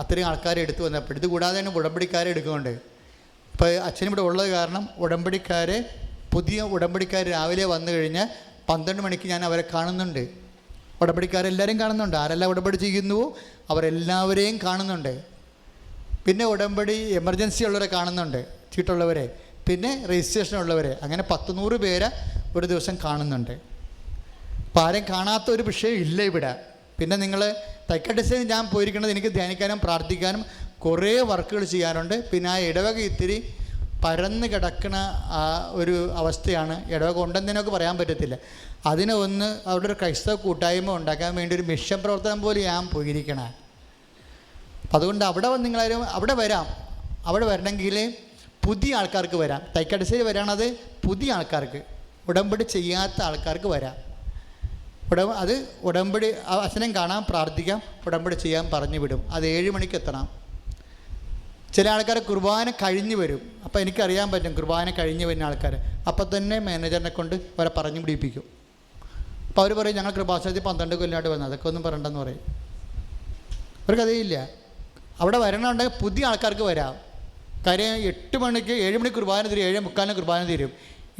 അത്രയും ആൾക്കാരെ എടുത്തു വന്നപ്പോൾ. ഇത് കൂടാതെ തന്നെ ഉടമ്പടിക്കാരെ എടുക്കുന്നുണ്ട്. ഇപ്പോൾ അച്ഛനിവിടെ ഉള്ളത് കാരണം ഉടമ്പടിക്കാരെ, പുതിയ ഉടമ്പടിക്കാർ രാവിലെ വന്നു കഴിഞ്ഞാൽ 12 മണിക്ക് ഞാൻ അവരെ കാണുന്നുണ്ട്. ഉടമ്പടിക്കാരെല്ലാവരെയും കാണുന്നുണ്ട്. ആരെല്ലാം ഉടമ്പടി ചെയ്യുന്നുവോ അവരെല്ലാവരെയും കാണുന്നുണ്ട്. പിന്നെ ഉടമ്പടി എമർജൻസി ഉള്ളവരെ കാണുന്നുണ്ട്, ചീട്ടുള്ളവരെ, പിന്നെ രജിസ്ട്രേഷൻ ഉള്ളവരെ, അങ്ങനെ 100 പേരെ ഒരു ദിവസം കാണുന്നുണ്ട്. അപ്പോൾ ആരെയും കാണാത്ത ഒരു വിഷയം ഇല്ല ഇവിടെ. പിന്നെ നിങ്ങൾ തൈക്കാട്ടുശ്ശേരി ഞാൻ പോയിരിക്കുന്നത് എനിക്ക് ധ്യാനിക്കാനും പ്രാർത്ഥിക്കാനും കുറേ വർക്കുകൾ ചെയ്യാനുണ്ട്. പിന്നെ ആ ഇടവക ഇത്തിരി പരന്ന് കിടക്കുന്ന ഒരു അവസ്ഥയാണ്. ഇടവക ഉണ്ടെന്നതിനൊക്കെ പറയാൻ പറ്റത്തില്ല. അതിനെ ഒന്ന് അവിടെ ഒരു ക്രൈസ്തവ കൂട്ടായ്മ ഉണ്ടാക്കാൻ വേണ്ടി ഒരു മിഷൻ പ്രവർത്തനം പോലെ ഞാൻ പോയിരിക്കണേ. അപ്പം അതുകൊണ്ട് അവിടെ നിങ്ങളാരും അവിടെ വരാം. അവിടെ വരണമെങ്കിൽ പുതിയ ആൾക്കാർക്ക് വരാം. തൈക്കാട്ടുശ്ശേരി വരാണത് പുതിയ ആൾക്കാർക്ക്, ഉടമ്പടി ചെയ്യാത്ത ആൾക്കാർക്ക് വരാം. അത് ഉടമ്പടി അച്ഛനെയും കാണാൻ പ്രാർത്ഥിക്കാം, ഉടമ്പടി ചെയ്യാൻ പറഞ്ഞു വിടും. അത് 7 മണിക്ക് എത്തണം. ചില ആൾക്കാർ കുർബാന കഴിഞ്ഞ് വരും. അപ്പോൾ എനിക്കറിയാൻ പറ്റും കുർബാന കഴിഞ്ഞ് വരുന്ന ആൾക്കാർ. അപ്പം തന്നെ മാനേജറിനെ കൊണ്ട് അവരെ പറഞ്ഞു പിടിപ്പിക്കും. അപ്പോൾ അവർ പറയും ഞങ്ങൾ കൃപാസനത്തിൽ 12 കൊല്ലമായിട്ട് വന്നത്, അതൊക്കെ ഒന്നും പറയണ്ടെന്ന് പറയും. ഒരു കഥയില്ല. അവിടെ വരണമെന്നുണ്ടെങ്കിൽ പുതിയ ആൾക്കാർക്ക് വരാം. കാര്യം 8 മണിക്ക് 7 മണിക്ക് കുർബാന തീരും, 7:45 കുർബാന തീരും.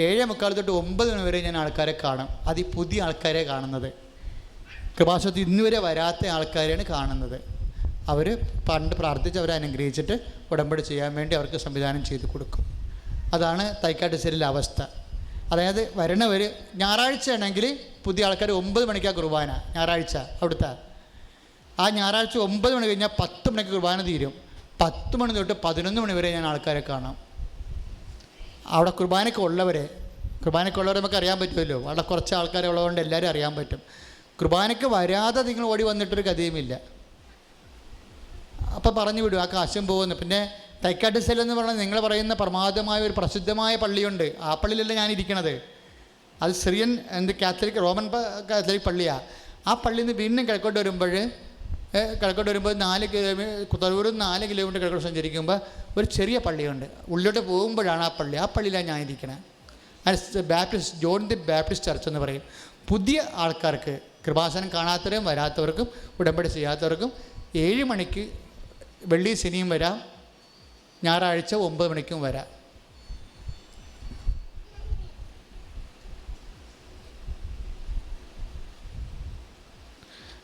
7:45 തൊട്ട് 9 മണി വരെ ഞാൻ ആൾക്കാരെ കാണും. അത് ഈ പുതിയ ആൾക്കാരെ കാണുന്നത്. കൃപാസനത്തിൽ ഇന്നുവരെ വരാത്ത ആൾക്കാരെയാണ് കാണുന്നത്. അവർ പണ്ട് പ്രാർത്ഥിച്ച് അവരെ അനുഗ്രഹിച്ചിട്ട് ഉടമ്പടി ചെയ്യാൻ വേണ്ടി അവർക്ക് സംവിധാനം ചെയ്ത് കൊടുക്കും. അതാണ് തൈക്കാട്ടുശ്ശേരിയിലെ അവസ്ഥ. അതായത് വരണവർ ഞായറാഴ്ച ആണെങ്കിൽ പുതിയ ആൾക്കാർ 9 മണിക്കാണ് കുർബാന. ഞായറാഴ്ച അവിടുത്തെ ആ ഞായറാഴ്ച 9 മണി കഴിഞ്ഞാൽ 10 മണിക്ക് കുർബാന തീരും. 10 മണി തൊട്ട് 11 മണി വരെ ഞാൻ ആൾക്കാരെ കാണാം. അവിടെ കുർബാനയ്ക്കുള്ളവരെ നമുക്ക് അറിയാൻ പറ്റുമല്ലോ. അവിടെ കുറച്ച് ആൾക്കാരെ ഉള്ളതുകൊണ്ട് എല്ലാവരും അറിയാൻ പറ്റും. കുർബാനയ്ക്ക് വരാതെ നിങ്ങൾ ഓടി വന്നിട്ടൊരു കഥയുമില്ല. അപ്പോൾ പറഞ്ഞു വിടും, ആ കാശും പോകുന്നു. പിന്നെ തൈക്കാട്ടുശ്ശേരി എന്ന് പറഞ്ഞാൽ നിങ്ങൾ പറയുന്ന പ്രമാദമായ ഒരു പ്രസിദ്ധമായ പള്ളിയുണ്ട്. ആ പള്ളിയിലല്ല ഞാൻ ഇരിക്കണത്. അത് സിറിയൻ കാത്തലിക് റോമൻ കാത്തലിക് പള്ളിയാണ്. ആ പള്ളിയിൽ നിന്ന് വീണ്ടും കിഴക്കോട്ട് വരുമ്പോൾ 4 കുത്തറൂരിൽ 4 കിലോമീറ്റർ കിഴക്കോട്ട് സഞ്ചരിക്കുമ്പോൾ ഒരു ചെറിയ പള്ളിയുണ്ട്. ഉള്ളിലോട്ട് പോകുമ്പോഴാണ് ആ പള്ളി. ആ പള്ളിയിലാണ് ഞാൻ ഇരിക്കണത്. Baptist John the Baptist church എന്ന് പറയും. പുതിയ ആൾക്കാർക്ക്, കൃപാസനം കാണാത്തവരും വരാത്തവർക്കും ഉടമ്പടി ചെയ്യാത്തവർക്കും 7 മണിക്ക് വെള്ളി ശനിയും വരാം, ഞായറാഴ്ച 9 മണിക്കും വരാം.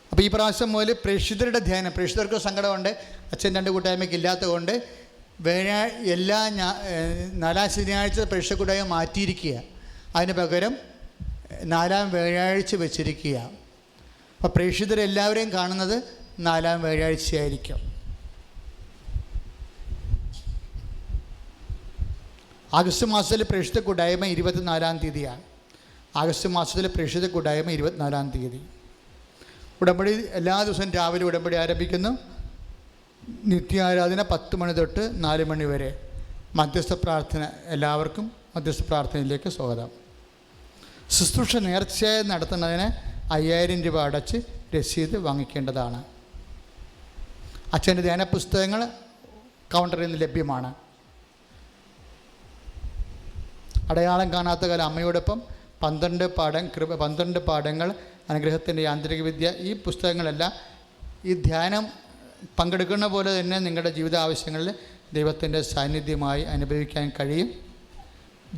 അപ്പോൾ ഈ പ്രാവശ്യം മുതൽ പ്രേക്ഷിതരുടെ ധ്യാനം, പ്രേക്ഷിതർക്ക് സങ്കടമുണ്ട്, അച്ഛൻ 2 കൂട്ടായ്മയ്ക്ക് ഇല്ലാത്തതുകൊണ്ട് എല്ലാ 4ാം ശനിയാഴ്ച പ്രേക്ഷിത കൂട്ടായ്മ മാറ്റിയിരിക്കുക. അതിന് പകരം 4ാം വ്യാഴാഴ്ച വെച്ചിരിക്കുക. അപ്പോൾ പ്രേക്ഷിതരെല്ലാവരെയും കാണുന്നത് 4ാം വ്യാഴാഴ്ചയായിരിക്കും. ആഗസ്റ്റ് മാസത്തിലെ പ്രേക്ഷിത കൂട്ടായ്മ 24-ാം തീയതിയാണ്. ആഗസ്റ്റ് മാസത്തിലെ പ്രേക്ഷിത കൂട്ടായ്മ 24-ാം തീയതി. ഉടമ്പടി എല്ലാ ദിവസവും രാവിലെ ഉടമ്പടി ആരംഭിക്കുന്നു. നിത്യാരാധന 10 മണി തൊട്ട് 4 മണി വരെ. മധ്യസ്ഥ പ്രാർത്ഥന, എല്ലാവർക്കും മധ്യസ്ഥ പ്രാർത്ഥനയിലേക്ക് സ്വാഗതം. ശുശ്രൂഷ നേർച്ചയായി നടത്തുന്നതിന് 5000 രൂപ അടച്ച് രസീത് വാങ്ങിക്കേണ്ടതാണ്. അച്ഛൻ്റെ ധ്യാന പുസ്തകങ്ങൾ കൗണ്ടറിൽ നിന്ന് ലഭ്യമാണ്. അടയാളം കാണാത്ത കാലം അമ്മയോടൊപ്പം 12 പാഠങ്ങൾ, അനുഗ്രഹത്തിൻ്റെ യാന്ത്രിക വിദ്യ, ഈ പുസ്തകങ്ങളെല്ലാം ഈ ധ്യാനം പങ്കെടുക്കുന്ന പോലെ തന്നെ നിങ്ങളുടെ ജീവിത ആവശ്യങ്ങളിൽ ദൈവത്തിൻ്റെ സാന്നിധ്യമായി അനുഭവിക്കാൻ കഴിയും.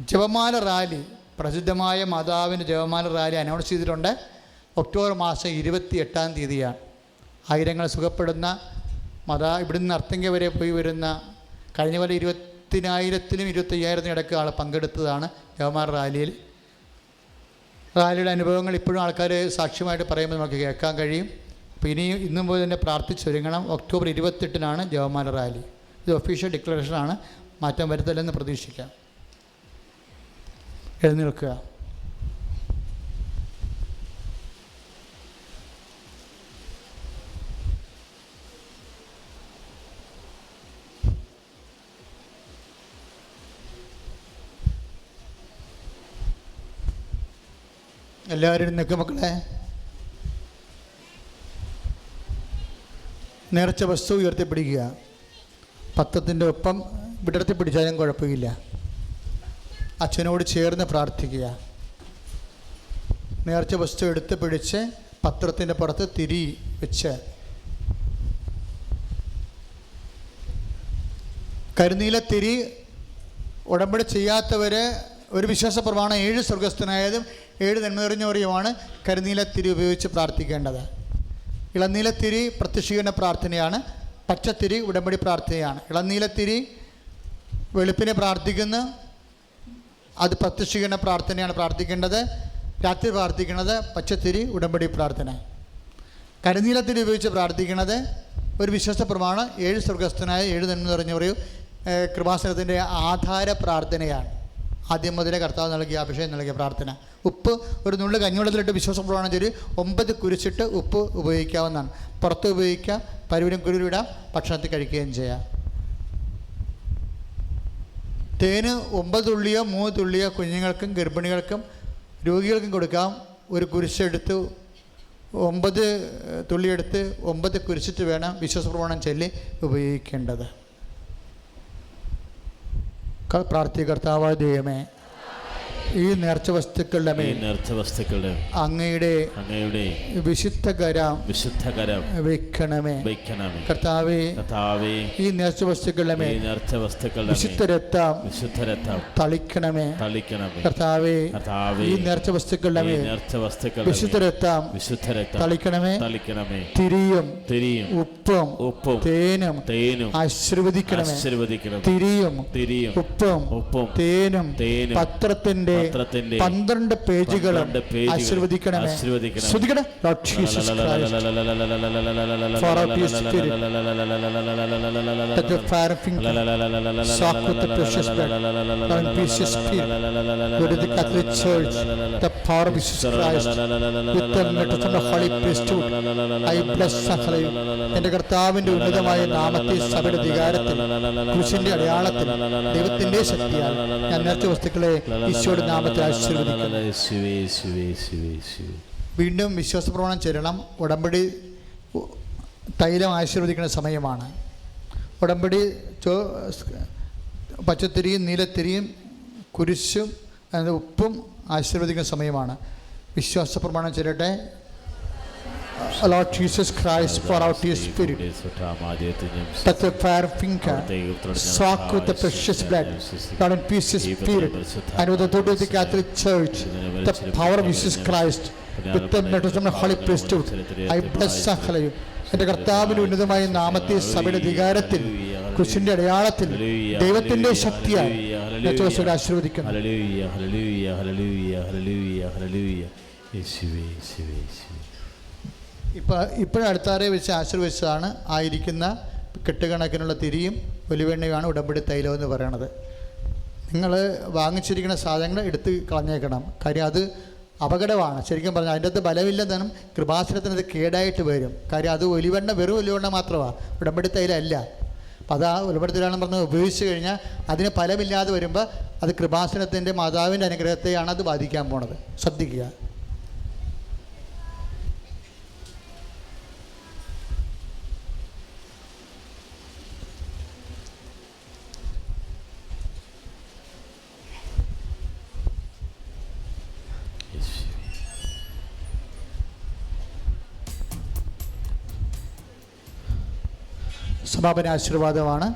ജപമാല റാലി, പ്രസിദ്ധമായ മാതാവിൻ്റെ ജപമാല റാലി അനൗൺസ് ചെയ്തിട്ടുണ്ട്. ഒക്ടോബർ മാസം 28-ാം തീയതിയാണ്. ആയിരങ്ങൾ സുഖപ്പെടുന്ന ഇവിടുന്ന് അർത്തിങ്ക വരെ പോയി വരുന്ന, കഴിഞ്ഞ പോലെ 20,000-നും 25,000-നും ഇടയ്ക്ക് ആൾ പങ്കെടുത്തതാണ് ജപമാല റാലിയിൽ. റാലിയുടെ അനുഭവങ്ങൾ ഇപ്പോഴും ആൾക്കാർ സാക്ഷ്യമായിട്ട് പറയുമ്പോൾ നമുക്ക് കേൾക്കാൻ കഴിയും. അപ്പോൾ ഇന്നും പോലെ തന്നെ പ്രാർത്ഥിച്ചൊരുങ്ങണം. ഒക്ടോബർ 28-നാണ് ജപമാല റാലി. ഇത് ഒഫീഷ്യൽ ഡിക്ലറേഷനാണ്, മാറ്റം വരുത്തില്ലെന്ന് പ്രതീക്ഷിക്കാം. എഴുന്നേൽക്കുക. എല്ലാവരും നിൽക്കുക മക്കളെ. നേർച്ച വസ്തു ഉയർത്തിപ്പിടിക്കുക. പത്രത്തിൻ്റെ ഒപ്പം വിടർത്തി പിടിച്ചാലും കുഴപ്പമില്ല. അച്ഛനോട് ചേർന്ന് പ്രാർത്ഥിക്കുക. നേർച്ച വസ്തു എടുത്ത് പിടിച്ച് പത്രത്തിൻ്റെ പുറത്ത് തിരി വെച്ച് കരുനീലത്തിരി ഉടമ്പടി ചെയ്യാത്തവർ ഒരു വിശ്വാസ പ്രമാണം 7 സ്വർഗസ്ഥനായതും 7 നന്മ നിറഞ്ഞവരെയുമാണ് കരുനീലത്തിരി ഉപയോഗിച്ച് പ്രാർത്ഥിക്കേണ്ടത്. ഇളനീലത്തിരി പ്രത്യക്ഷീകരണ പ്രാർത്ഥനയാണ്. പച്ചത്തിരി ഉടമ്പടി പ്രാർത്ഥനയാണ്. ഇളനീലത്തിരി വെളുപ്പിനെ പ്രാർത്ഥിക്കുന്നു, അത് പ്രത്യക്ഷീകരണ പ്രാർത്ഥനയാണ് പ്രാർത്ഥിക്കേണ്ടത്. രാത്രി പ്രാർത്ഥിക്കുന്നത് പച്ചത്തിരി ഉടമ്പടി പ്രാർത്ഥന. കരുനീലത്തിരി ഉപയോഗിച്ച് പ്രാർത്ഥിക്കുന്നത് ഒരു വിശ്വാസ പ്രമാണം 7 സ്വർഗസ്ഥനായ 7 നന്മ നിറഞ്ഞവരെയും കൃപാസനത്തിൻ്റെ ആധാര പ്രാർത്ഥനയാണ്. ആദ്യം മുതലേ കർത്താവ് നൽകിയ അഭിഷേകം നൽകിയ പ്രാർത്ഥന. ഉപ്പ് ഒരു നുള്ളു കഞ്ഞിവെള്ളത്തിലിട്ട് വിശ്വാസ പ്രമാണം ചൊല്ലി 9 കുരിച്ചിട്ട് ഉപ്പ് ഉപയോഗിക്കാവുന്നതാണ്. പുറത്ത് ഉപയോഗിക്കാം, പരുവിനും കുരുവിടാം, ഭക്ഷണത്തിൽ കഴിക്കുകയും ചെയ്യാം. തേന് 9 തുള്ളിയോ 3 തുള്ളിയോ കുഞ്ഞുങ്ങൾക്കും ഗർഭിണികൾക്കും രോഗികൾക്കും കൊടുക്കാം. ഒരു കുരിശെടുത്ത് 9 തുള്ളിയെടുത്ത് 9 കുരിശിട്ട് വേണം വിശ്വാസ പ്രമാണം ചൊല്ലി ഉപയോഗിക്കേണ്ടത്. പ്രാർത്ഥിക. കർത്താവായ ദൈവമേ, ഈ നേർച്ച വസ്തുക്കളുടെ മേൽ അങ്ങയുടെ വിശുദ്ധ കരം വെക്കണമേ. കർത്താവേ, ഈ നേർച്ച വസ്തുക്കളുടെ മേൽ വിശുദ്ധ രക്തം തളിക്കണമേ. കർത്താവേ, ഈ നേർച്ച വസ്തുക്കളുടെ മേൽ വിശുദ്ധ രക്തം തളിക്കണമേ. തിരിയും ഉപ്പും തേനും ആശീർവദിക്കണമേ. തിരിയും ഉപ്പും തേനും പത്രത്തിന്റെ 12 പേജുകളും ആശീർവദിക്കണമേ. ശ്രദ്ധിക്കണേ. Lord Jesus Christ, for out your spirit, that the fire of finger, soak with the precious blood, Lord, precious spirit, Lord, the Catholic Church, the power of Jesus Christ, with the letters of the Holy Priesthood, I bless സകലയും എൻ്റെ കർത്താവിൻ്റെ ഉന്നതമായ നാമത്തിൽ സഭയുടെ അധികാരത്തിൽ ക്രൂശിൻ്റെ അടയാളത്തിൽ ദൈവത്തിൻ്റെ ശക്തിയാൽ ഞാൻ നേർച്ച വസ്തുക്കളെ ഈശോയുടെ നാമത്തിൽ ആശീർവദിക്കുന്നു. വീണ്ടും വിശ്വാസ പ്രമാണം ചൊല്ലണം. ഉടമ്പടി തൈലം ആശീർവദിക്കുന്ന സമയമാണ്. ഉടമ്പടി പച്ചത്തിരിയും നീലത്തിരിയും കുരിശും ഉപ്പും ആശീർവദിക്കുന്ന സമയമാണ്. വിശ്വാസ പ്രമാണം ചൊല്ലട്ടെ. Lord Jesus Christ, pour out your spirit, that the fire finger, soak with the precious blood, Lord, and peace your spirit, and with the authority of the Catholic Church, the power of Jesus Christ, with the letters of the Holy Priesthood, I bless സകലയും എൻ്റെ കർത്താവിൻ്റെ ഉന്നതമായ നാമത്തിൽ സഭയുടെ അധികാരത്തിൽ ക്രിസ്തുവിന്റെ അടയാളത്തിൽ ദൈവത്തിൻ്റെ ശക്തിയാൽ ആശീർവദിക്കുന്നു. ഇപ്പോഴും അടുത്താറെ വെച്ച് ആശീർവദിച്ചതാണ് ആയിരിക്കുന്ന കെട്ടുകണക്കിനുള്ള തിരിയും ഒലിവെണ്ണയുമാണ് ഉടമ്പടി തൈലം എന്ന് പറയണത്. നിങ്ങൾ വാങ്ങിച്ചിരിക്കുന്ന സാധനങ്ങൾ എടുത്ത് കളഞ്ഞേക്കണം. കാര്യം അപകടമാണ്. ശരിക്കും പറഞ്ഞാൽ അതിൻ്റെ അകത്ത് ബലമില്ലെന്നും കൃപാസനത്തിന് അത് കേടായിട്ട് വരും. കാര്യം അത് ഒലിവെണ്ണ വെറും ഒലിവെണ്ണ മാത്രമാണ്, ഉടമ്പടി തൈലല്ല. അപ്പോൾ അത് ആ ഉടമ്പടി തൈലാണെന്ന് പറഞ്ഞ് ഉപയോഗിച്ച് കഴിഞ്ഞാൽ അതിന് ഫലമില്ലാതെ വരുമ്പോൾ അത് കൃപാസനത്തിൻ്റെ മാതാവിൻ്റെ അനുഗ്രഹത്തെയാണ് അത് ബാധിക്കാൻ പോണത്. ശ്രദ്ധിക്കുക. സമാപന ആശീർവാദമാണ്.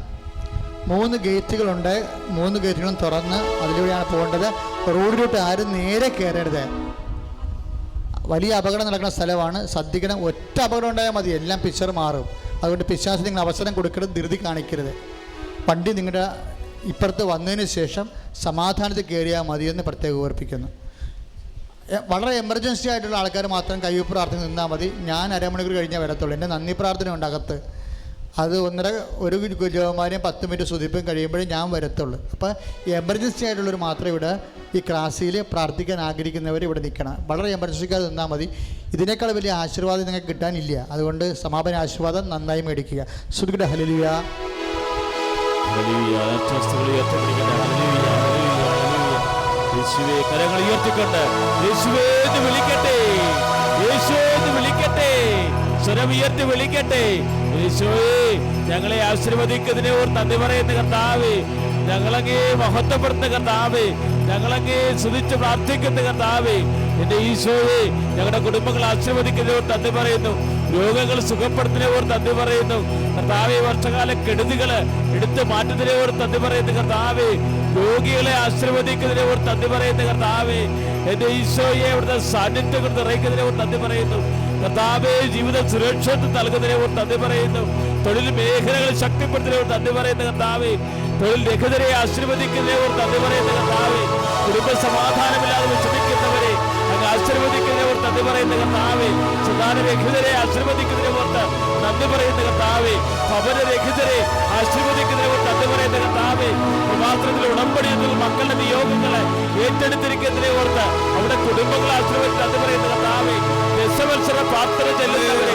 3 ഗേറ്റുകളുണ്ട്. 3 ഗേറ്റുകളും തുറന്ന് അതിലൂടെയാണ് പോകേണ്ടത്. റോഡിലോട്ട് ആരും നേരെ കയറരുത്. വലിയ അപകടം നടക്കുന്ന സ്ഥലമാണ്. ശ്രദ്ധിക്കണം. ഒറ്റ അപകടം ഉണ്ടായാൽ മതി, എല്ലാം പിക്ചർ മാറും. അതുകൊണ്ട് പിശാചിന് നിങ്ങൾ അവസരം കൊടുക്കരുത്, ധൃതി കാണിക്കരുത്. വണ്ടി നിങ്ങളുടെ ഇപ്പുറത്ത് വന്നതിന് ശേഷം സമാധാനത്തിൽ കയറിയാൽ മതിയെന്ന് പ്രത്യേകം ഓർപ്പിക്കുന്നു. വളരെ എമർജൻസി ആയിട്ടുള്ള ആൾക്കാർ മാത്രം കയ്യൊപ്പ് പ്രാർത്ഥന നിന്നാൽ മതി. ഞാൻ അരമണിക്കൂർ കഴിഞ്ഞാൽ വരത്തുള്ളൂ. എൻ്റെ നന്ദി പ്രാർത്ഥന ഉണ്ട് അകത്ത്. അത് 1 ജപമാലയും 10 മിനിറ്റ് സ്തുതിപ്പും കഴിയുമ്പോഴേ ഞാൻ വരത്തുള്ളൂ. അപ്പോൾ എമർജൻസി ആയിട്ടുള്ളവർ മാത്രം ഇവിടെ ഈ ക്ലാസ്സിൽ പ്രാർത്ഥിക്കാൻ ആഗ്രഹിക്കുന്നവർ ഇവിടെ നിൽക്കണം. വളരെ എമർജൻസിക്കാർ നിന്നാൽ മതി. ഇതിനേക്കാൾ വലിയ ആശീർവാദം നിങ്ങൾക്ക് കിട്ടാനില്ല. അതുകൊണ്ട് സമാപന ആശീർവാദം നന്നായി മേടിക്കുക. ശ്രുതിയുടെ ഹല്ലേലൂയ. യേശുവേ, കരങ്ങൾ ഉയർത്തിക്കൊണ്ട് യേശുവേ എന്ന് വിളിക്കട്ടെ, യേശുവേ എന്ന് വിളിക്കട്ടെ, സ്വരം ഉയർത്തി വിളിക്കട്ടെ. യേശുവേ, ഞങ്ങളെ ആശീർവദിക്കുന്നതിനെ ഓർത്ത് നന്ദി പറയുന്ന കർത്താവേ, ഞങ്ങളങ്ങേ മഹത്വപ്പെടുന്ന കർത്താവേ, ഞങ്ങളങ്ങേ സ്തുതിച്ച് പ്രാർത്ഥിക്കുന്ന കർത്താവേ. എന്റെ ഈശോയെ, ഞങ്ങളുടെ കുടുംബങ്ങൾ ആശീർവദിക്കുന്നതിനെ ഓർത്ത് നന്ദി പറയുന്നു. രോഗങ്ങൾ സുഖപ്പെടുത്തുന്നതിനെ ഓർത്ത് നന്ദി പറയുന്നു കർത്താവേ. വർഷകാല കെടുതികൾ എടുത്തു മാറ്റുന്നതിനെ ഓർത്ത് നന്ദി പറയുന്ന കർത്താവേ. രോഗികളെ ആശീർവദിക്കുന്നതിനെ ഓർത്ത് നന്ദി പറയുന്ന കർത്താവേ. എന്റെ ഈശോയെ, അവിടുത്തെ സാന്നിധ്യങ്ങൾ നിറയ്ക്കുന്നതിനെ ഓർത്ത് നന്ദി പറയുന്നു കർത്താവേ. ജീവിത സുരക്ഷിതത്വം നൽകുന്നതിനെ ഓർത്ത് നന്ദി പറയുന്നു. തൊഴിൽ മേഖലകൾ ശക്തിപ്പെടുത്തുന്നതിനെ ഓർത്ത് നന്ദി പറയുന്ന കർത്താവേ. തൊഴിൽ രഹിതരെ ആശീർവദിക്കുന്നതിനെ ഓർത്ത് നന്ദി പറയുന്ന കർത്താവേ. കുടുംബ സമാധാനമില്ലാതെ വിഷമിക്കുന്നവരെ അങ്ങ് ആശീർവദിക്കുന്നതിനെ ഓർത്ത് നന്ദി പറയുന്ന കർത്താവേ. സന്താനരഹിതരെ ആശീർവദിക്കുന്നതിനെ ഓർത്ത് നന്ദി പറയുന്ന കർത്താവേ. ഭവനരഹിതരെ ആശീർവദിക്കുന്നതിനെ ഓർത്ത് നന്ദി പറയുന്ന കർത്താവേ. പ്രവാസത്തിൽ ഉടമ്പടിയിൽ മക്കളുടെ നിയോഗങ്ങളെ ഏറ്റെടുത്തിരിക്കുന്നതിനെ ഓർത്ത് അവിടെ കുടുംബങ്ങളെ ആശീർവദിച്ച് നന്ദി പറയുന്ന കർത്താവേ. ദശവത്സര പ്രാർത്ഥന ചെല്ലുന്നവരെ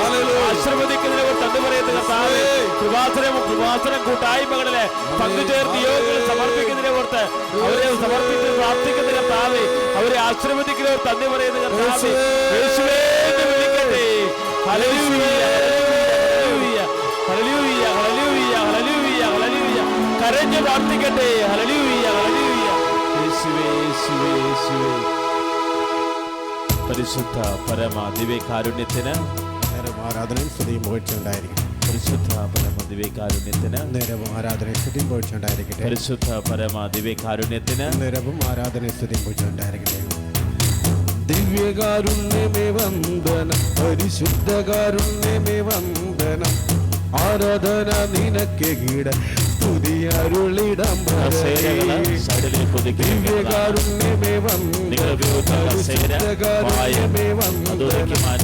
ആശീർവദിക്കുന്നതിനെ ഓർത്ത് നന്ദി പറയുന്ന കർത്താവേ. കൃപാസനം കൂട്ടായ്മകളിലെ പങ്കുചേർന്ന് നിയോഗങ്ങൾ സമർപ്പിക്കുന്നതിനെ ഓർത്ത് അവരെ സമർപ്പിച്ച് പ്രാർത്ഥിക്കുന്ന കർത്താവേ. അവരെ ആശീർവദിക്കുന്നവർ നന്ദി പറയുന്ന കർത്താവേ. യേശുവേ എന്ന് വിളിക്കട്ടെ. Hallelujah, hallelujah, hallelujah, hallelujah, hallelujah, hallelujah. കരഞ്ഞ് പ്രാർത്ഥിക്കട്ടെ. Hallelujah, hallelujah. യേശുവേ, യേശുവേ, യേശുവേ. പരിശുദ്ധ പരമ ദിവ്യകാരുണ്യത്തിന് ആരാധനയും സ്തുതിയും പുകഴ്ചയുണ്ടായിരിക്കട്ടെ. പരിശുദ്ധ പരമ ദിവ്യകാരുണ്യത്തിന് നേരവും ആരാധനയും സ്തുതിയും പുകഴ്ചയുണ്ടായിരിക്കട്ടെ. പരിശുദ്ധ പരമ ദിവ്യകാരുണ്യത്തിന് നേരവും ആരാധനയും സ്തുതിയും പുകഴ്ചയുണ്ടായിരിക്കട്ടെ. ദിവ്യകാരുണ്യമേ വന്ദനം, പരിശുദ്ധകാരുണ്യമേ വന്ദനം, ആരാധന നിനക്ക് കീട സ്തുതി അരുളിടം. ദിവ്യകാരുണ്യമേ വന്ദനം, പരിശുദ്ധകാരുണ്യമേ വന്ദനം,